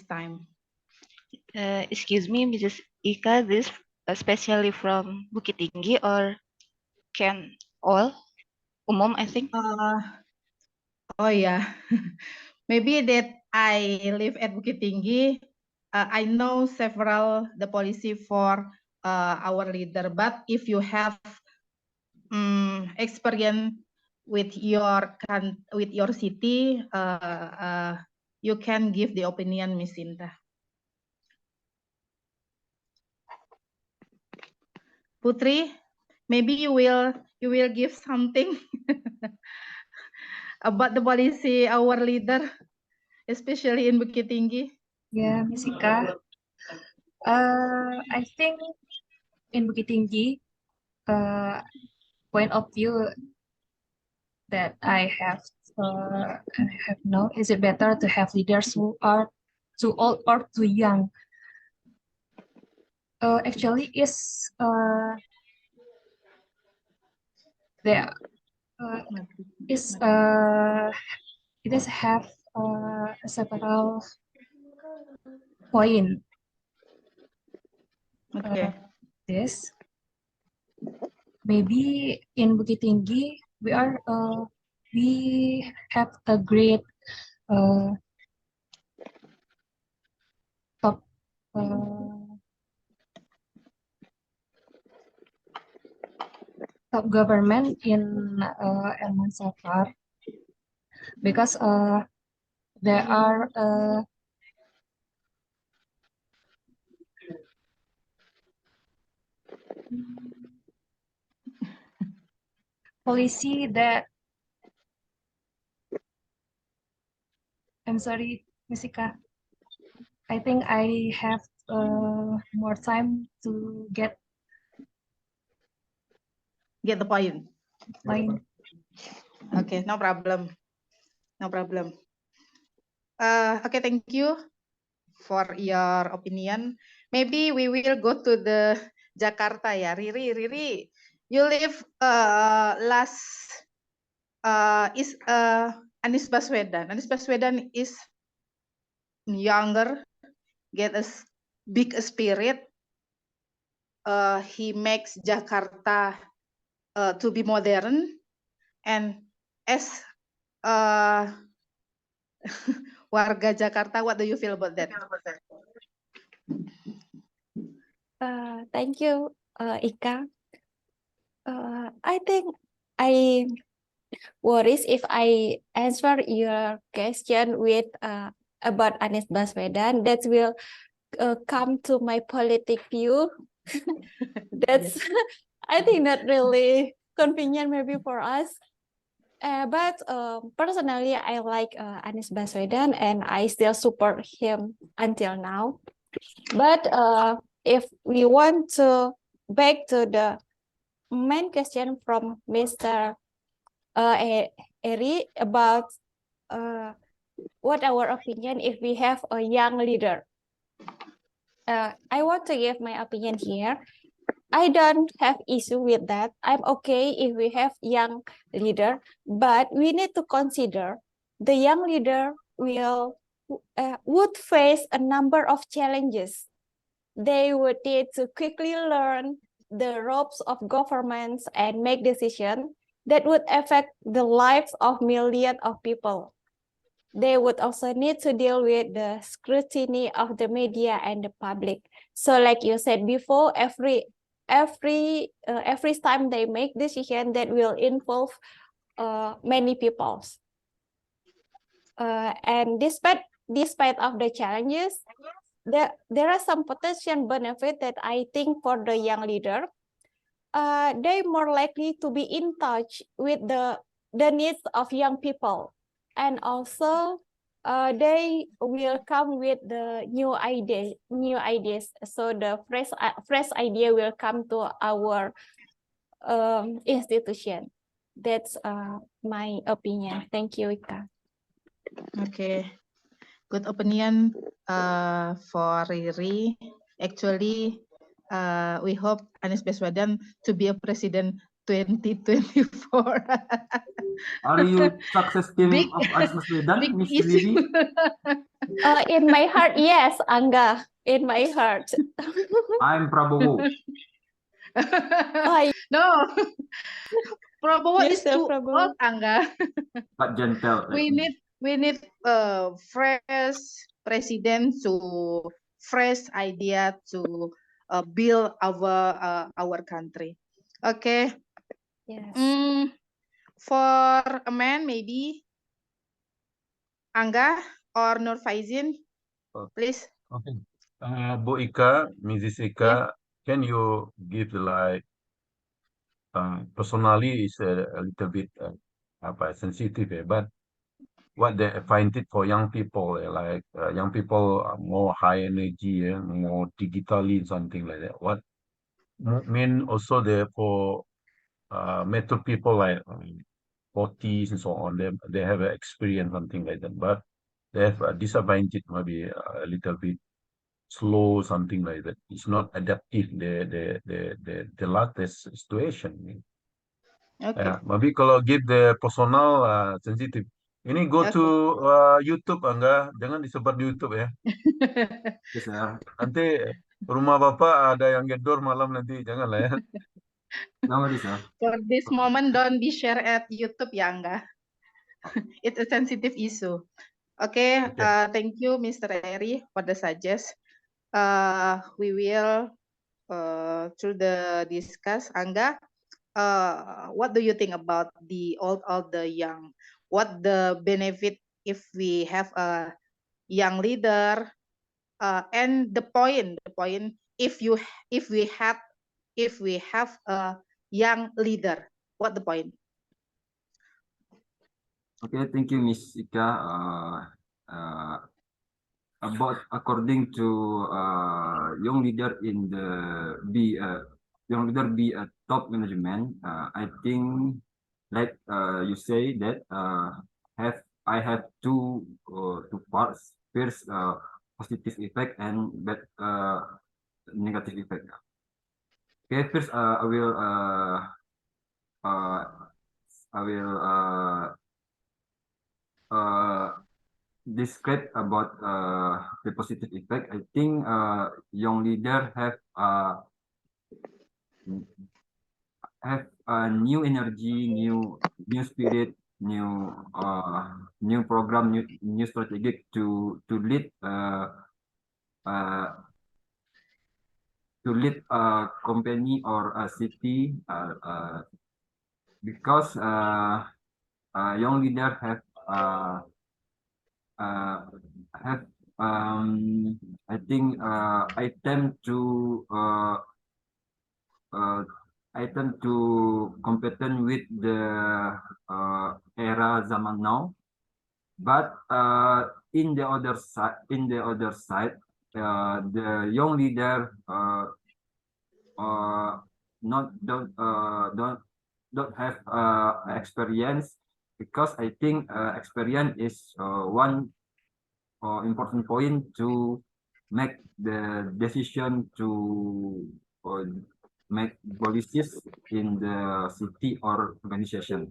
G: time.
D: Excuse me, Mrs. Ika, this especially from Bukit Tinggi or can all umum, I think?
G: Oh yeah, maybe that I live at Bukit Tinggi. I know several the policy for our leader, but if you have experience with your city, you can give the opinion, Miss Sinta. Putri, maybe you will give something about the policy our leader, especially in Bukit Tinggi.
H: Yeah, Miss Ika. I think in Bukit Tinggi, point of view that I have now, is it better to have leaders who are too old or too young? Actually, there it does have several point.
G: Okay.
H: This maybe in Bukit Tinggi we have a great top government in Elman Safar, because there are policy that, I'm sorry, Miss Ika, I think I have more time to get
G: the point.
H: Point.
G: Okay, no problem. Okay, thank you for your opinion. Maybe we will go to the Jakarta, ya. Riri, you live last is Anies Baswedan. Anies Baswedan is younger, get a big spirit. He makes Jakarta to be modern, and as warga Jakarta, what do you feel about that?
C: Thank you, Ika. I think I worries if I answer your question with about Anies Baswedan, that will come to my politic view. That's I think not really convenient maybe for us. But personally, I like Anies Baswedan and I still support him until now. But if we want to back to the main question from Mr. Eri about what our opinion if we have a young leader. I want to give my opinion here. I don't have issue with that. I'm okay if we have young leader, but we need to consider the young leader would face a number of challenges. They would need to quickly learn the ropes of governments and make decisions that would affect the lives of millions of people. They would also need to deal with the scrutiny of the media and the public. So like you said before, every time they make decision that will involve many people. And despite of the challenges, there are some potential benefit that I think for the young leader. They more likely to be in touch with the needs of young people, and also they will come with the new ideas. So the fresh idea will come to our institution. That's my opinion. Thank you, Ika.
G: Okay, good opinion for Riri. Actually, we hope Anies Baswedan to be a president 2024.
B: Are you success team
G: Big-
B: of Anies Baswedan,
G: big
B: Miss
G: issue.
B: Riri?
C: In my heart, yes, Angga. In my heart.
B: I'm Prabowo.
G: No, Prabowo
C: Yes,
G: is too
C: Prabowo.
G: old, Angga.
B: But gentle.
G: We need fresh president to fresh idea to build our country. Okay.
C: Yes.
G: For a man, maybe Angga or Nur Faizin, please.
A: Okay. Bu Ika, Mrs. Ika, can you give like personally is a little bit sensitive, but what they find it for young people, like young people are more high energy, more digitally, something like that. What mean also there for metro people like 40s and so on, they have an experience, something like that, but they have a disadvantage, maybe a little bit slow, something like that. It's not adaptive, the latest situation.
G: Okay.
A: Maybe kalau give the personal sensitive. Ini go to YouTube, Angga. Jangan disebar di YouTube ya.
B: Yes, sir.
A: Nanti rumah Bapak ada yang gedor malam nanti. Janganlah ya.
B: No worries, sir.
G: For this moment, don't be share at YouTube, ya, Angga. It's a sensitive issue. Okay. Thank you, Mr. Eri, for the suggest. We will through the discuss, Angga. What do you think about the old or the young? What the benefit if we have a young leader? And the point if we have a young leader, what the point?
B: Okay, thank you, Miss Ika. About according to young leader in the young leader be a top management. I think like you say that I have two parts. First, positive effect and negative effect. Okay, first I will describe about the positive effect. I think young leader have a new energy, new spirit, new program, new strategic to lead a company or a city because young leader have I think I tend to competent with the era zaman now, but in the other side, the young leader not don't have experience because I think experience is one important point to make the decision to make policies in the city or organization.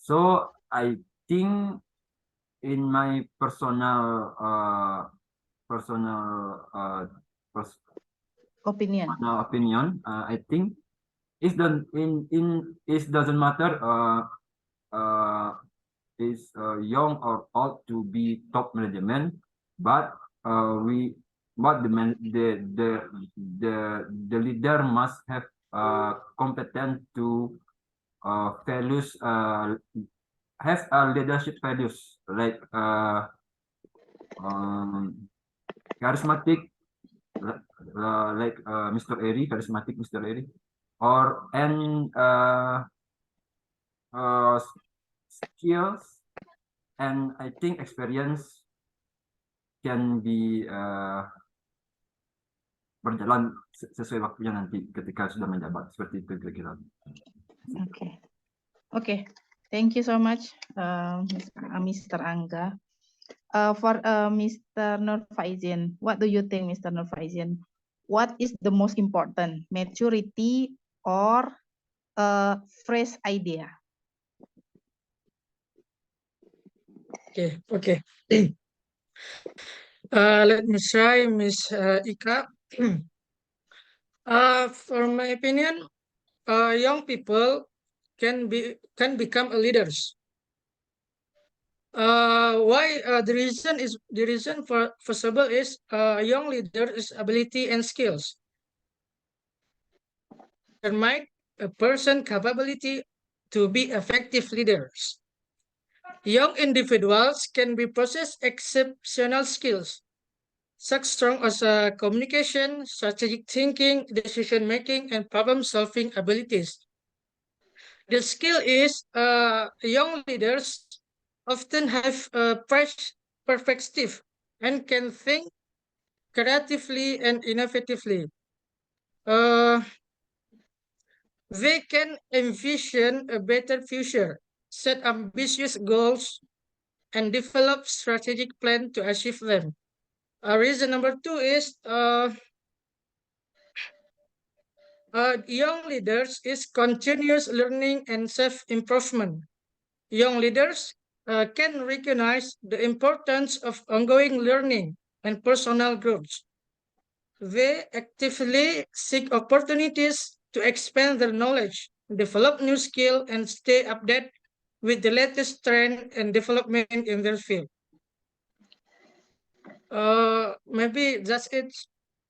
B: So I think in my personal
G: Opinion.
B: I think it doesn't matter is young or old to be top management, but the leader must have competent to values have leadership values like charismatic like Mr. Eri, charismatic Mr. Eri, or skills, and I think experience can be berjalan sesuai waktunya nanti ketika sudah menjabat, seperti itu kira-kira.
G: Okay. Okay. Thank you so much, Mr. Angga. For Mr. Nur Faizin, what do you think, Mr. Nur Faizin? What is the most important, maturity or fresh idea?
E: Okay. Let me try, Miss Ika. For my opinion, young people can become leaders. Why? The reason for possible is young leaders' ability and skills. Determine a person capability to be effective leaders. Young individuals can be possess exceptional skills, such strong as communication, strategic thinking, decision making, and problem solving abilities. The skill is young leaders often have perspective and can think creatively and innovatively. They can envision a better future, set ambitious goals, and develop strategic plan to achieve them. Reason number 2 is young leaders is continuous learning and self-improvement. Young leaders can recognize the importance of ongoing learning and personal growth. They actively seek opportunities to expand their knowledge, develop new skills, and stay updated with the latest trend and development in their field. Maybe that's it,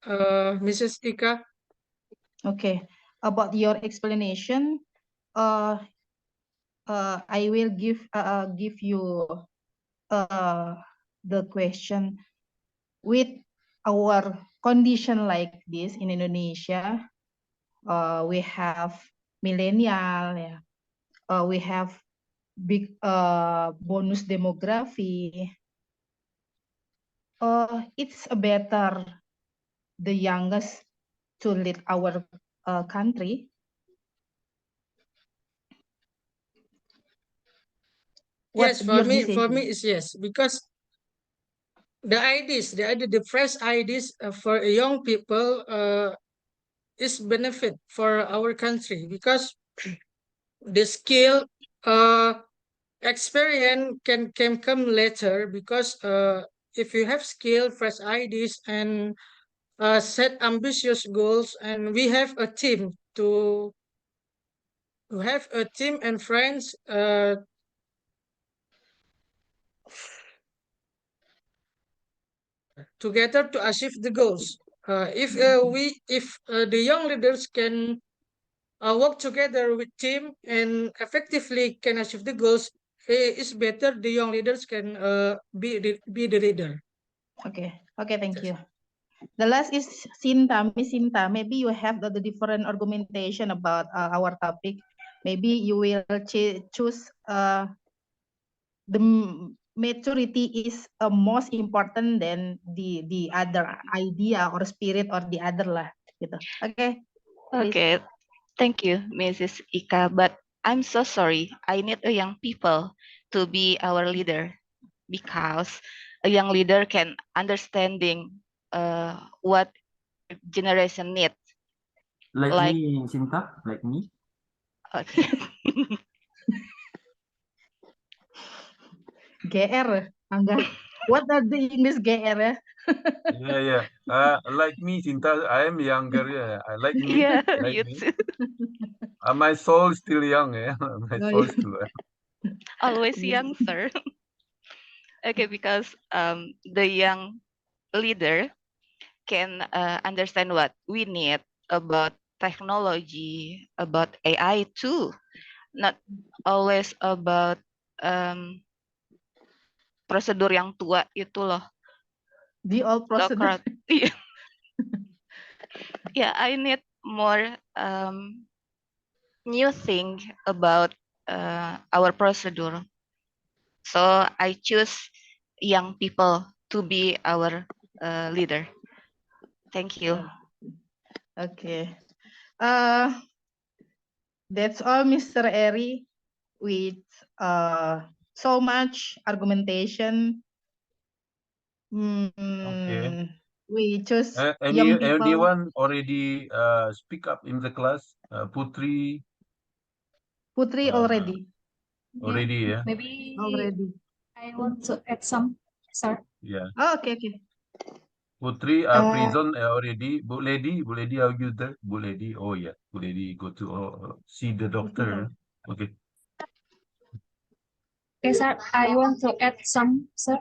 E: Mrs. Ika.
G: Okay. About your explanation, I will give you the question. With our condition like this in Indonesia, we have millennial, we have big bonus demography. It's better the youngest to lead our country.
E: Yes, for me is yes, because the fresh ideas for young people is benefit for our country, because the skill experience can come later, because if you have skill, fresh ideas, and set ambitious goals, and we have a team to have a team and friends together to achieve the goals. If the young leaders can work together with team and effectively can achieve the goals, it's better the young leaders can be the leader.
G: Okay, thank you. The last is Sinta, Miss Sinta. Maybe you have the different argumentation about our topic. Maybe you will choose the maturity is most important than the other idea or spirit or the other lah, gitu. Okay.
D: Okay, thank you, Mrs. Ika. But I'm so sorry. I need a young people to be our leader, because a young leader can understanding what generation need.
B: Like
D: Like-
B: me, Sinta, like me.
D: Okay.
G: GR, Angga. What are the English GR?
A: Yeah. Like me, Sinta, I am younger. Yeah, I like me.
D: Yeah,
A: Like
D: you
A: me.
D: too.
A: My soul is still young. Yeah, my
G: Oh,
A: soul
G: yeah.
A: is still young.
D: Always young, sir. Okay, because the young leader can understand what we need about technology, about AI too. Not always about prosedur yang tua itu loh.
G: The old procedure.
D: Iya. Yeah, I need more new thing about our procedure. So I choose young people to be our leader. Thank you.
G: Okay. That's all, Mr. Eri, with so much argumentation.
A: Okay.
G: We choose young people.
A: Anyone already speak up in the class? Putri
G: Putri already.
A: already, yeah.
H: Maybe
G: Already.
H: I want to add some, sir.
A: Yeah.
G: Oh, okay.
A: Putri, prison already. Bu Lady, are you there? Bu Lady, oh yeah. Bu Lady go to see the doctor. Okay.
H: Okay, sir. I want to add some, sir.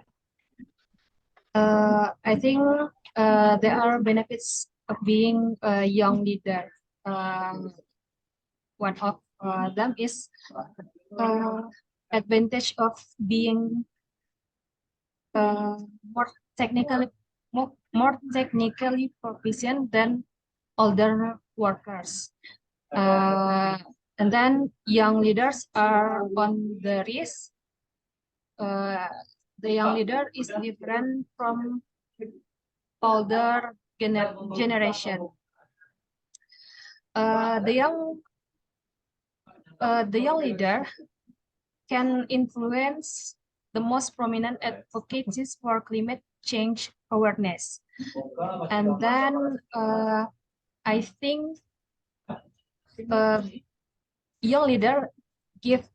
H: I think there are benefits of being a young leader. One of them is advantage of being more technically proficient than older workers. And then young leaders are on the risk. The young leader is different from older generation. The young leader can influence the most prominent advocates for climate change awareness. And then I think young leader give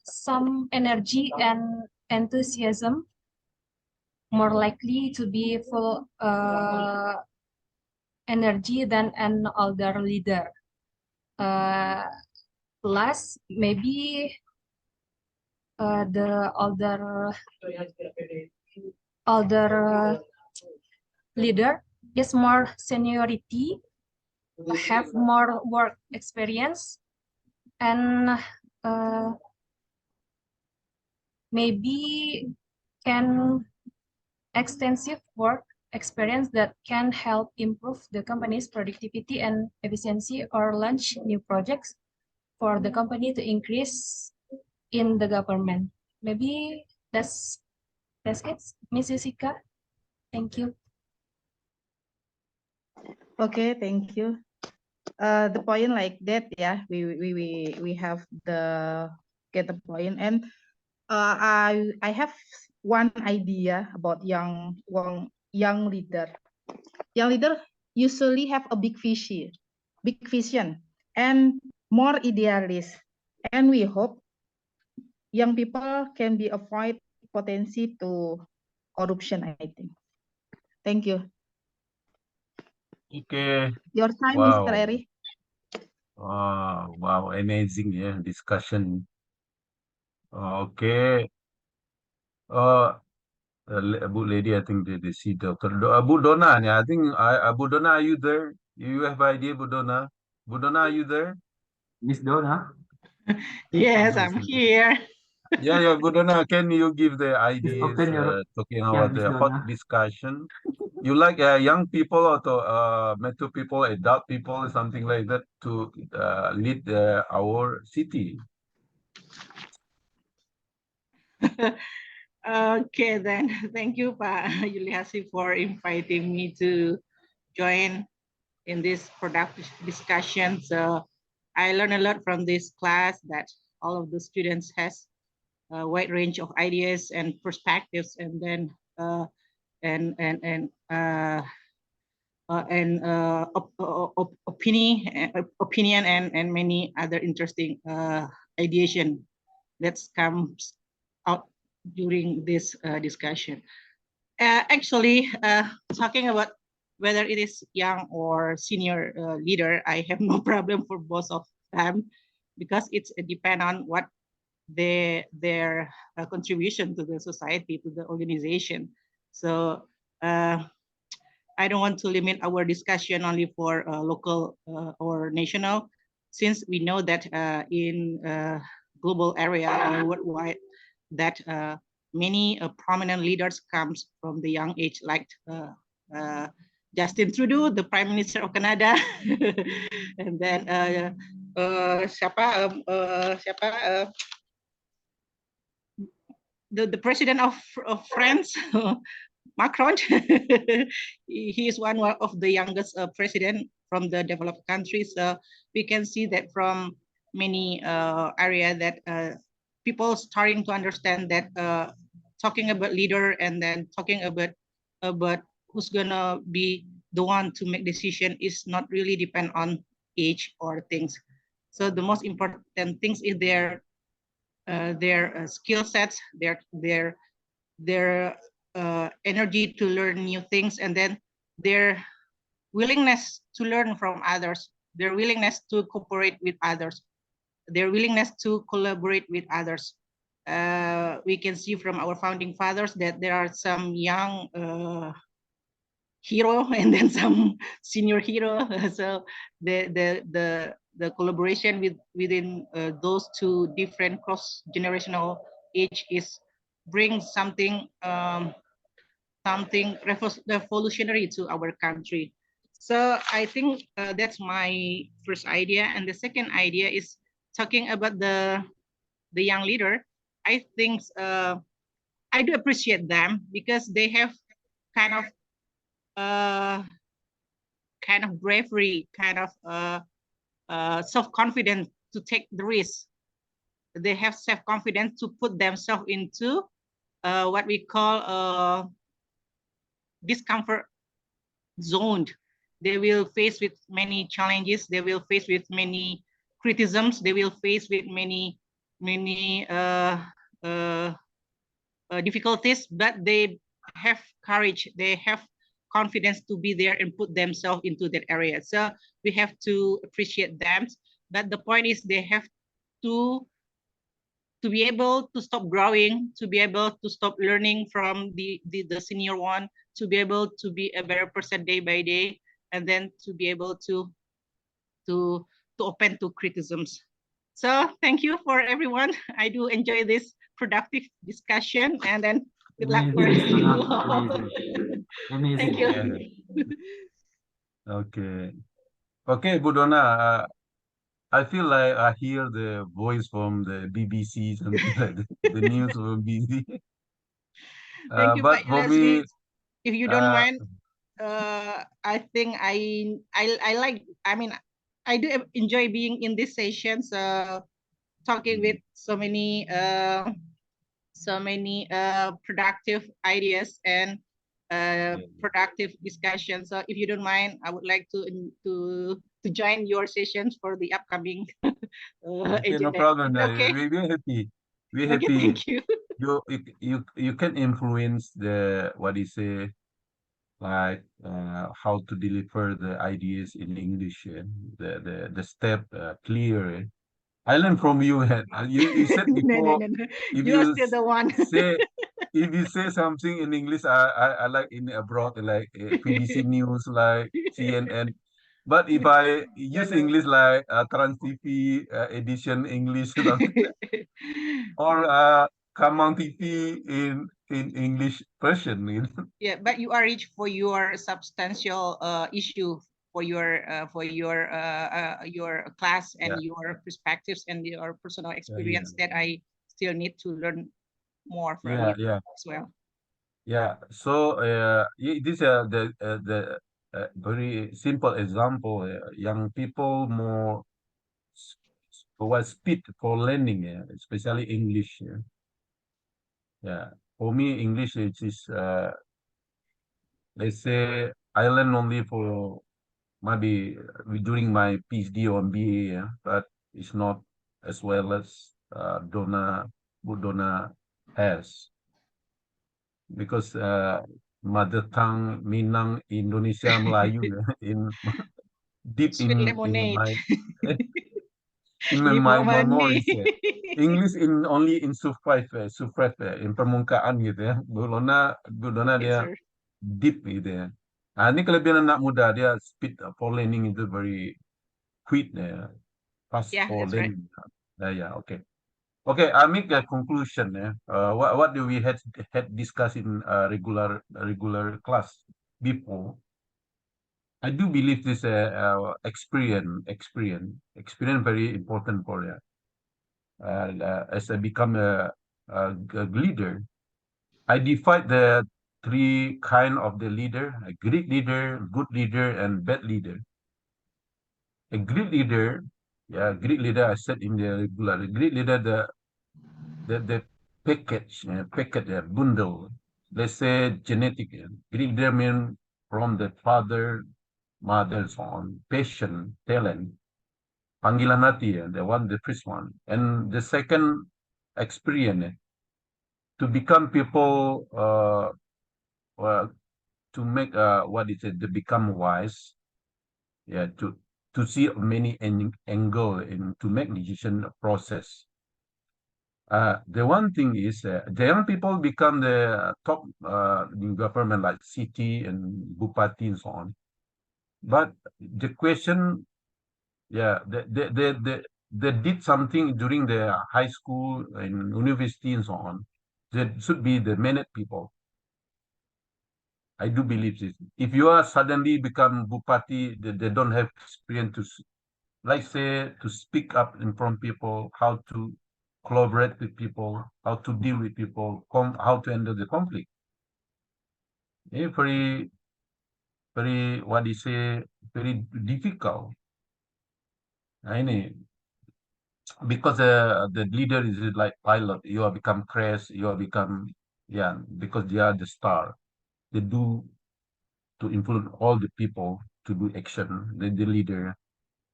H: some energy and enthusiasm, more likely to be full energy than an older leader. Plus, maybe the older leader is more seniority, have more work experience, and maybe can extensive work experience that can help improve the company's productivity and efficiency, or launch new projects for the company to increase in the government. Maybe that's it, Miss Jessica. Thank you.
G: Okay, thank you. The point like that, yeah, we have the get the point, and I have one idea about young leader. Young leader usually have a big vision, and more idealist, and we hope young people can be avoid potency to corruption, I think. Thank you.
A: Okay.
G: Your time,
A: Wow.
G: Mr. Eri.
A: Wow, amazing, yeah, discussion. Okay. Abu Lady, I think they see Dr. Abu Dona, yeah, I think Abu Dona, are you there? You have idea, Abu Dona? Abu Dona, are you there?
B: Miss Donna.
I: Yes, I'm here.
A: Yeah, Abu Dona, can you give the ideas
B: open your
A: talking about
B: Miss
A: the hot
B: Donna.
A: discussion? You like young people or to mature people, adult people, something like that to lead our city?
I: Okay, then. Thank you, Pak Yuliasi, for inviting me to join in this productive discussion. So I learned a lot from this class that all of the students has a wide range of ideas and perspectives, and then and and and uh, opinion and many other interesting ideation that comes out during this discussion. Actually, talking about whether it is young or senior leader, I have no problem for both of them, because it's depend on what their contribution to the society, to the organization. So I don't want to limit our discussion only for local or national, since we know that in global area or worldwide, that many prominent leaders comes from the young age, like Justin Trudeau, the Prime Minister of Canada, and then the President of France, Macron. He is one of the youngest president from the developed countries. So we can see that from many area that people starting to understand that talking about leader and then talking about who's gonna be the one to make decision is not really depend on age or things. So the most important things is their skill sets, their energy to learn new things, and then their willingness to learn from others, their willingness to cooperate with others, their willingness to collaborate with others. We can see from our founding fathers that there are some young hero and then some senior hero. So the collaboration within those two different cross generational age is brings something revolutionary to our country. So I think that's my first idea. And the second idea is talking about the young leader. I think I do appreciate them because they have kind of bravery, kind of self-confidence to take the risk. They have self-confidence to put themselves into what we call discomfort zone. They will face with many challenges. They will face with many criticisms. They will face with many difficulties, but they have courage. They have confidence to be there and put themselves into that area. So we have to appreciate them. But the point is they have to be able to stop growing, to be able to stop learning from the senior one, to be able to be a better person day by day, and then to be able to open to criticisms. So thank you for everyone. I do enjoy this productive discussion, and then good luck for
B: Amazing,
I: you
B: sangat
I: all.
B: amazing. Amazing.
I: Thank you.
A: Yeah. Okay. Okay, Budona. I feel like I hear the voice from the BBC, something like the news from BBC.
I: Thank you,
A: But
I: Pak
A: for
I: Leslie.
A: me,
I: If you don't
A: uh,
I: mind, I think I like. I mean, I do enjoy being in these sessions, talking with so many productive ideas and productive discussions. So if you don't mind, I would like to join your sessions for the upcoming
A: okay, no
I: agenda.
A: problem.
I: Okay.
A: We're happy. We're
I: Okay.
A: happy.
I: Thank you.
A: You can influence the what do you say, like how to deliver the ideas in English, the step clear. I learned from you. You said
I: No, no,
A: before,
I: no, no.
A: if
I: You are
A: you
I: still the one.
A: say if you say something in English, I like in abroad like BBC News, like CNN. But if I
I: No,
A: use
I: no.
A: English like Trans TV edition English or Kamang TV in English version, you know?
I: Yeah, but you are rich for your substantial issue for your class
A: Yeah,
I: and your perspectives and your personal
A: yeah, yeah,
I: experience that I still need to learn more from
A: yeah,
I: you
A: yeah,
I: as well.
A: yeah. So this the very simple example. Young people more what speed for learning, especially English. Yeah. Yeah, for me, English is let's say I learn only for maybe during my PhD or MBA, yeah, but it's not as well as Dona has, because mother tongue Minang, Indonesia, Melayu in deep
I: Sweet
A: in
I: lemonade.
A: my in
I: Give
A: my
I: more money.
A: memories. English in only in surface, in permukaan gitu ya. Belona
I: Yes,
A: dia
I: sir.
A: deep gitu ya. Nah, ini kelebihan anak muda, dia speed for learning itu very quick ya, fast
I: Yeah,
A: for
I: that's right.
A: learning. Yeah, okay. Okay, I make a conclusion. What do we had discussed in regular class before? I do believe this experience very important for as I become a leader. I divide the three kind of the leader: a great leader, good leader, and bad leader. A great leader, yeah, great leader. I said in the regular, a great leader, the packet, bundle. Let's say genetic. Great leader mean from the father, mother, so on, passion, talent, panggilan hati, the first one, and the second experience, to become people, to make what is it, to become wise, yeah, to see many angle in to make decision process. The one thing is the young people become the top in government like city and bupati and so on. But the question, yeah, they did something during the high school and university and so on. That should be the minute people. I do believe this. If you are suddenly become bupati, they don't have experience to, like say, to speak up in front of people, how to collaborate with people, how to deal with people, how to handle the conflict. Very, very, what do you say, very difficult. Nah, ini because the leader is like pilot, you are become crash, you are become, yeah, because they are the star. They do to influence all the people to do action. The leader.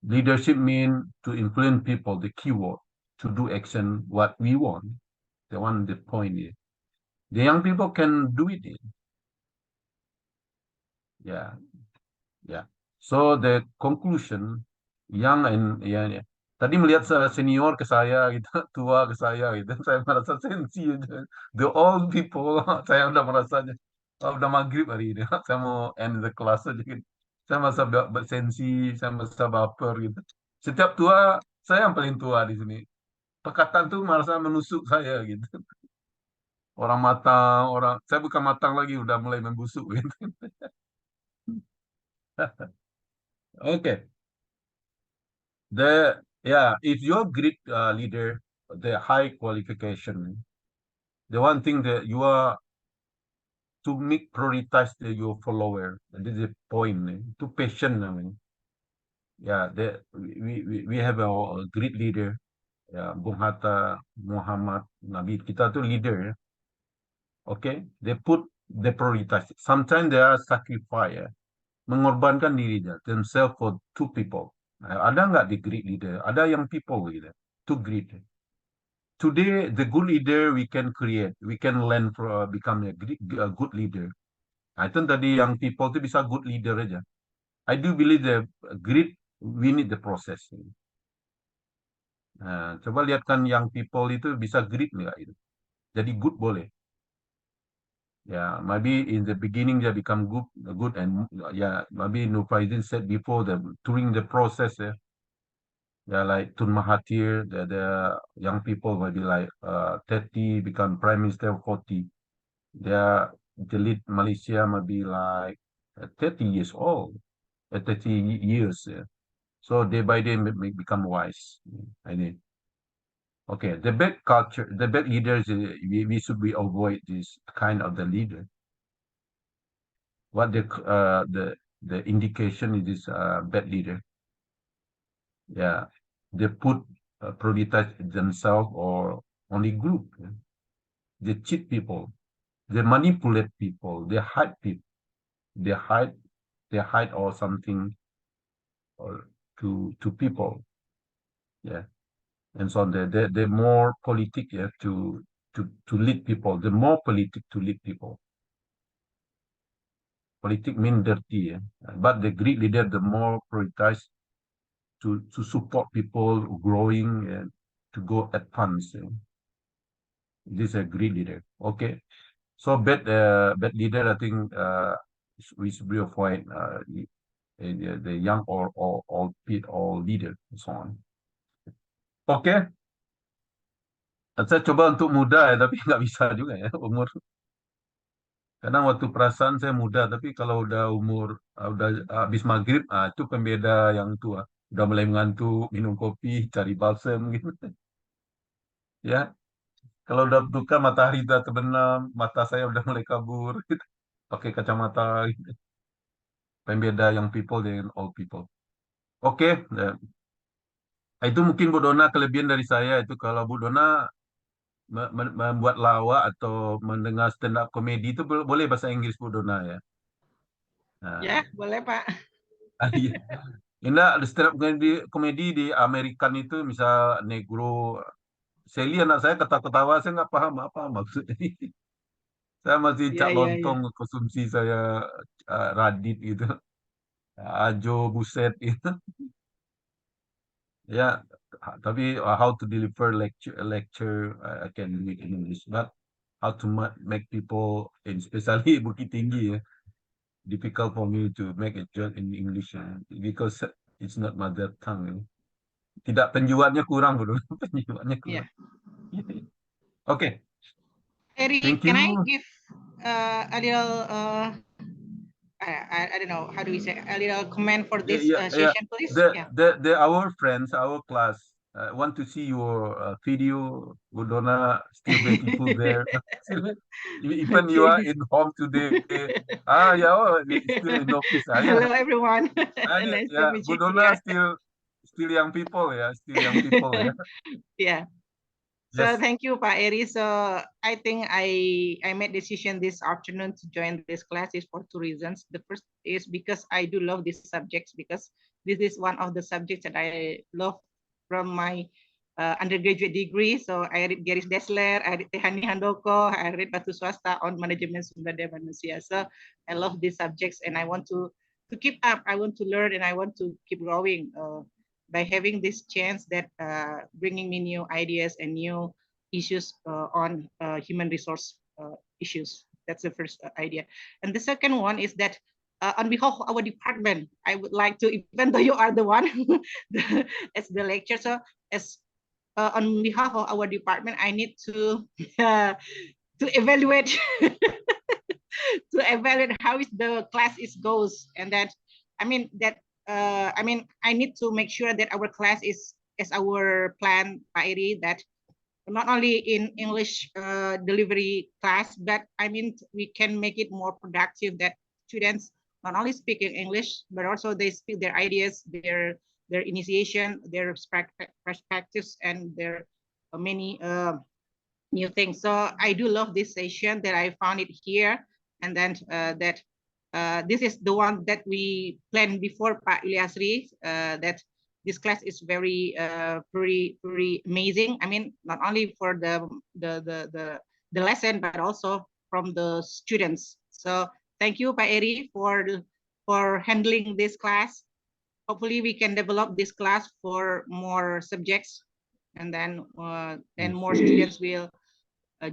A: Leadership mean to influence people, the keyword, to do action what we want. The point is. The young people can do it. Yeah, yeah. So the conclusion, young and yeah. Tadi melihat senior ke saya gitu, tua ke saya gitu, saya merasa sensi aja. The old people, saya udah merasanya, oh, udah maghrib hari ini, saya mau end the class aja gitu. Saya merasa bersensi, saya merasa baper gitu. Setiap tua, saya yang paling tua di sini. Perkataan tuh merasa menusuk saya gitu. Orang matang, saya bukan matang lagi, udah mulai membusuk gitu. Okay. If you're great leader, the high qualification, the one thing that you are to make prioritize your follower. This is the point. To patient. I mean, yeah, we have a great leader. Yeah, Bung Hatta, Muhammad, Nabi. Kita tuh leader. Ya. Okay, they put the prioritize. Sometimes they are sacrifice. Ya. Mengorbankan dirinya themselves for two people. Ada nggak di great leader? Ada yang people gitu. Two great. Today, the good leader we can create, we can learn for become a good leader. Nah, itu tadi yang people itu bisa good leader aja. I do believe the great, we need the process. Nah, coba lihatkan yang people itu bisa great nggak itu. Jadi good boleh. Ya, maybe in the beginning they become good and yeah, maybe Nurfaizin said before that during the process, yeah, like Tun Mahathir, the young people maybe like 30 become prime minister 40. The lead Malaysia might be like 30 years old, 30 years. Yeah. So day by day may become wise. I think. Okay, the bad culture, the bad leaders, we should be avoid this kind of the leader. What the indication is this bad leader? Yeah, they put prioritize themselves or only group. Yeah. they cheat people, they manipulate people, they hide people, they hide, they hide or something or to people, yeah, and so on. They're more politic, yeah, to lead people. The more politic to lead people. Politic mean dirty, yeah? But the Greek leader, the more prioritize to support people growing and to go advance. Yeah? This is a Greek leader. Okay, so bad leader, I think we should be avoid the young or leader and so on. Oke, saya coba untuk muda ya, tapi nggak bisa juga ya umur. Kadang waktu perasaan saya muda, tapi kalau udah umur, udah habis maghrib, itu pembeda yang tua. Udah mulai mengantuk, minum kopi, cari balsem gitu. Ya, kalau udah berduka matahari udah terbenam, mata saya udah mulai kabur, gitu. Pakai kacamata, gitu. Pembeda yang people dengan old people. Oke, ya. Itu mungkin Bu Dona kelebihan dari saya itu kalau Bu Dona membuat lawak atau mendengar stand up komedi itu boleh bahasa Inggris Bu Dona ya. Nah,
I: Ya, boleh Pak.
A: iya. Indah ada stand up komedi di Amerikan itu misal negro. Sally anak saya ketawa-ketawa saya nggak paham apa maksudnya. Saya masih
I: Iya,
A: cak
I: iya, iya.
A: lontong konsumsi saya Radit gitu. Ajo buset gitu. Ya, tapi how to deliver lecture I can do it in English, but how to make people, especially Bukit Tinggi ya, difficult for me to make a joke in English because it's not mother tongue. Tidak penjualnya kurang bro, penjualnya
I: Iya.
A: kurang. Oke,
I: Eri,
A: thank
I: can I
A: you.
I: give a little I don't know how do we say a little comment for this
A: Yeah.
I: session, please? Yeah.
A: Our friends, our class want to see your video. Udona still beautiful there. Even you are
I: Okay.
A: in home today. Yeah, still in office. Yeah.
I: Hello, everyone. Nice to
A: Yeah,
I: meet you
A: Budona
I: here.
A: still young people. Yeah, still young people. Yeah.
I: Yeah. So
A: Yes.
I: thank you, Pak Eri. So I think I made decision this afternoon to join this class is for two reasons. The first is because I do love these subjects because this is one of the subjects that I love from my undergraduate degree. So I read Garis Dessler, I read Tehani Handoko, I read Batu Swasta on Manajemen Sumber Daya Manusia. So I love these subjects and I want to keep up. I want to learn and I want to keep growing. By having this chance that bringing me new ideas and new issues on human resource issues. That's the first idea. And the second one is that on behalf of our department, I would like to, even though you are the one as the lecturer, so as on behalf of our department, I need to evaluate to evaluate how is the class is goes, and that I mean that I need to make sure that our class is as our plan, Pak Eri, that not only in English delivery class, but I mean we can make it more productive that students not only speak in English, but also they speak their ideas, their initiation, their perspectives, and their many new things. So I do love this session that I found it here, and then that this is the one that we planned before, Pak Ilyasri, that this class is very pretty amazing. I mean, not only for the lesson, but also from the students. So thank you, Pak Eri, for handling this class. Hopefully, we can develop this class for more subjects, and then more students will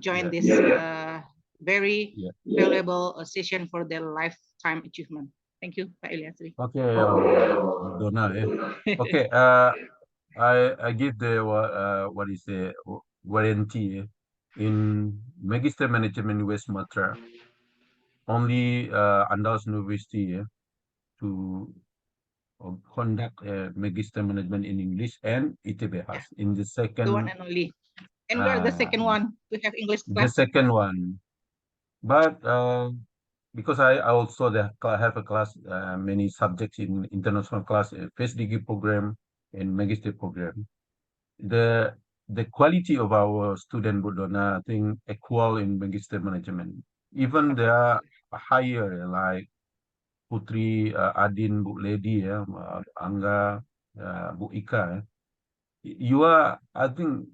I: join this very valuable session for their lifetime achievement. Thank you, Pak Ilyasri.
A: Okay, Donna. Okay, I give the what is the warranty in Magister Management West Sumatra. Only Andalas University to conduct Magister Management in English and ITB has in the second.
I: The one and only. And we're the second one to have English class.
A: The second one. But because I also have a class, many subjects in international class, first degree program and magister program. The the quality of our student Budona, I think equal in magister management. Even they are higher, like Putri Adin, Bu Lady, Angga, Bu Ika. You are, I think,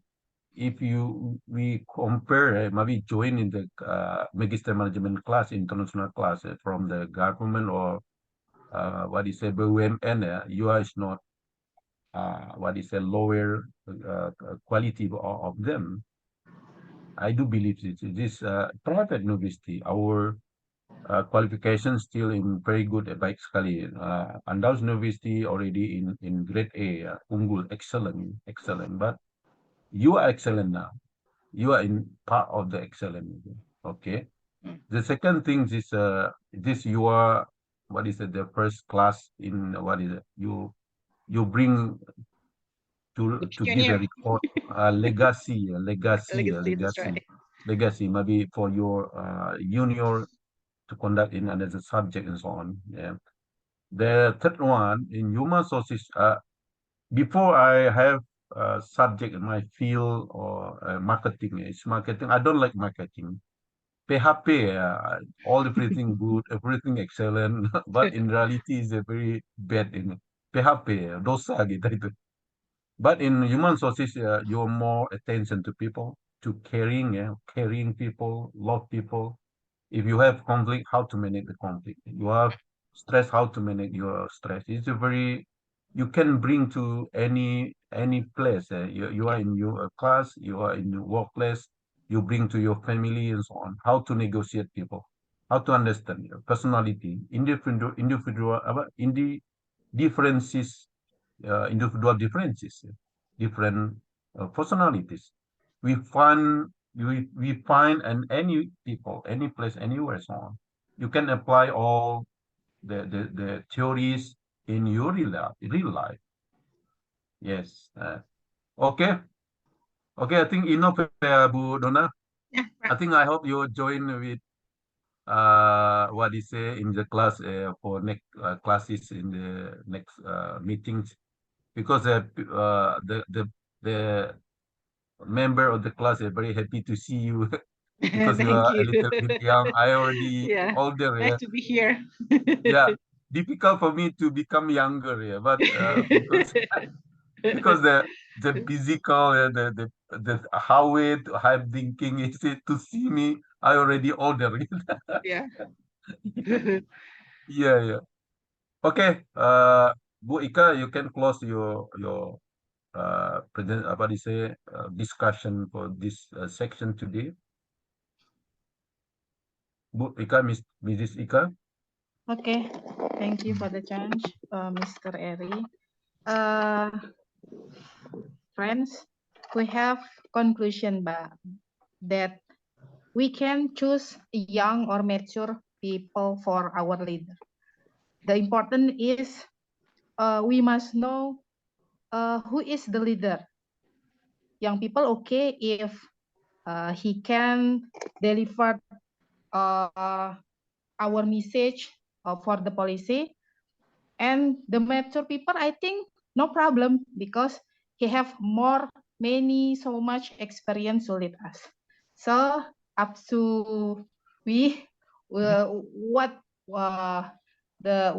A: if we compare, maybe join in the magister management class, international class from the government or what is a BUMN, you are is not what is a lower quality of them. I do believe this private university, our qualification still in very good, baik sekali. Andaus University already in grade A, unggul, excellent. But you are excellent now. You are in part of the excellent. Okay. The second thing is this you are what is it, the first class in what is it? You bring to give a
I: Pioneer.
A: record legacy,
I: That's right.
A: legacy maybe for your junior to conduct in another subject and so on. Yeah. The third one in human sources, before I have a subject in my field or marketing, it's marketing. I don't like marketing. PHP, all everything good, everything excellent, but in reality is a very bad in PHP, dosa gitu itu. But in human sources, you're more attention to people, to caring, caring people, love people. If you have conflict, how to manage the conflict. You have stress, how to manage your stress. It's a very you can bring to any place. You are in your class, you are in your workplace. You bring to your family and so on. How to negotiate people, how to understand your personality, differences, individual differences, different personalities. We find and any people, any place, anywhere, so on. You can apply all the theories in your real life. Yes. Okay. Okay. I think enough, Bu Donna.
I: Yeah,
A: I think I hope you join with what is say in the class for next classes in the next meetings because the member of the class are very happy to see you because you
I: thank
A: are a
I: you.
A: little bit young. I already
I: Yeah,
A: older,
I: nice
A: yeah.
I: to be here.
A: Yeah, difficult for me to become younger, yeah. But because the physical, the how it I'm thinking is it to see me, I already older.
I: Yeah.
A: Yeah, yeah. Okay, Bu Ika, you can close your present apa di say discussion for this section today. Bu Ika, Mrs. Ika.
G: Okay, thank you for the chance, Mr. Eri. Uh, Friends, we have conclusion that we can choose young or mature people for our leader. The important is we must know who is the leader. Young people, okay, if he can deliver our message for the policy, and the mature people, I think no problem because he have so much experience to lead us. So up to we what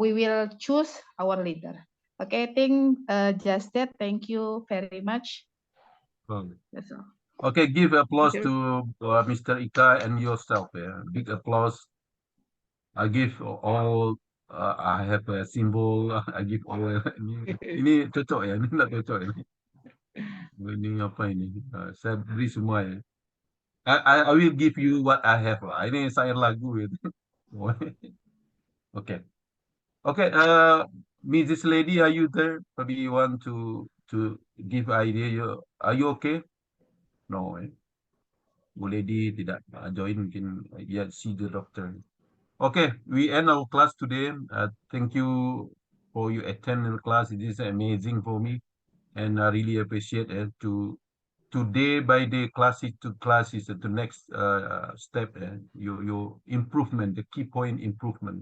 G: we will choose our leader. Okay, I think just that. Thank you very much. That's all.
A: Okay, give applause
I: Thank
A: to Mr. Ika and yourself. Yeah. Big applause. I give all. I have a symbol. I give all. Ini cocok ya? Ini tak cocok ya? Ini apa ini? Saya beri semua ya. I will give you what I have lah. Ini saya lagu itu. Okay. Okay. Mrs. Lady, are you there? Maybe you want to give idea. Are you okay? No. Bu Lady tidak join mungkin yet see the doctor. Okay, we end our class today. Thank you for your attendance class. It is amazing for me, and I really appreciate it to day by day classes to classes to next step your improvement, the key point improvement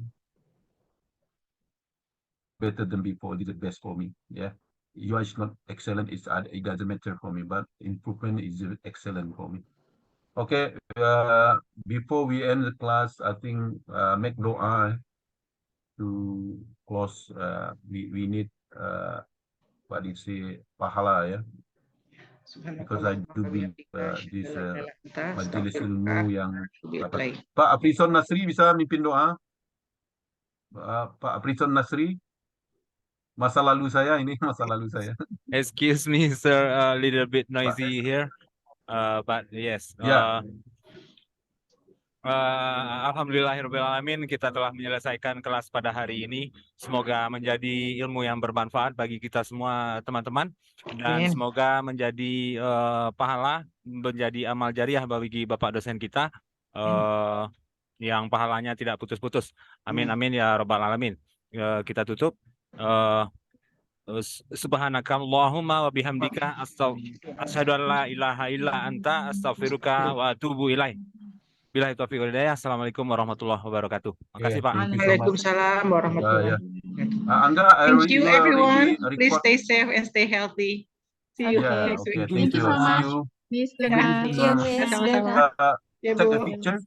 A: better than before. This is the best for me. Yeah. you is not excellent, it doesn't matter for me, but improvement is excellent for me. Okay, before we end the class, I think make doa to close. We need what do you say, pahala, yeah. Because I do believe this majelis ilmu yang dapat. Pak Aprison Nasri bisa mimpin doa? Pak Aprison Nasri, masa lalu saya ini, masa lalu saya.
F: Excuse me, sir, a little bit noisy here. But yes.
A: Ya.
F: Alhamdulillahirrahmanirrahim, kita telah menyelesaikan kelas pada hari ini. Semoga menjadi ilmu yang bermanfaat bagi kita semua teman-teman. Dan semoga menjadi pahala, menjadi amal jariah bagi Bapak dosen kita. Yang pahalanya tidak putus-putus. Amin, amin ya Rabbal Alamin. Kita tutup. Subhanakallahumma wa bihamdika asyhadu an la ilaha illa anta astaghfiruka wa atubu ilaik. Billahi taufiq wal hidayah. Assalamualaikum warahmatullahi wabarakatuh. Makasih Pak.
I: Waalaikumsalam warahmatullahi wabarakatuh.
A: Angga,
I: Thank you everyone. Please stay safe and stay healthy. See you next week.
A: Thank you so much.
C: Thank you, Miss.
A: Take the picture.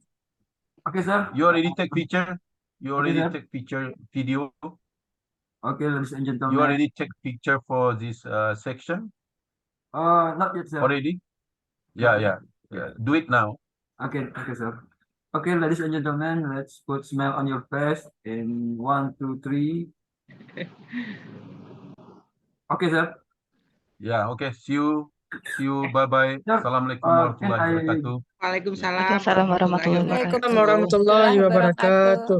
B: Okay, sir.
A: You already take picture. You already take picture video.
B: Okay, ladies and gentlemen.
A: You already take picture for this section.
B: Not yet, sir.
A: Already? Yeah. Do it now.
B: Okay, sir. Okay, ladies and gentlemen, let's put smile on your face in 1, 2, 3. Okay, sir.
A: Yeah, okay. See you. Bye-bye. Assalamualaikum warahmatullahi wabarakatuh.
I: Waalaikumsalam
D: warahmatullahi wabarakatuh.
E: Warahmatullahi wabarakatuh.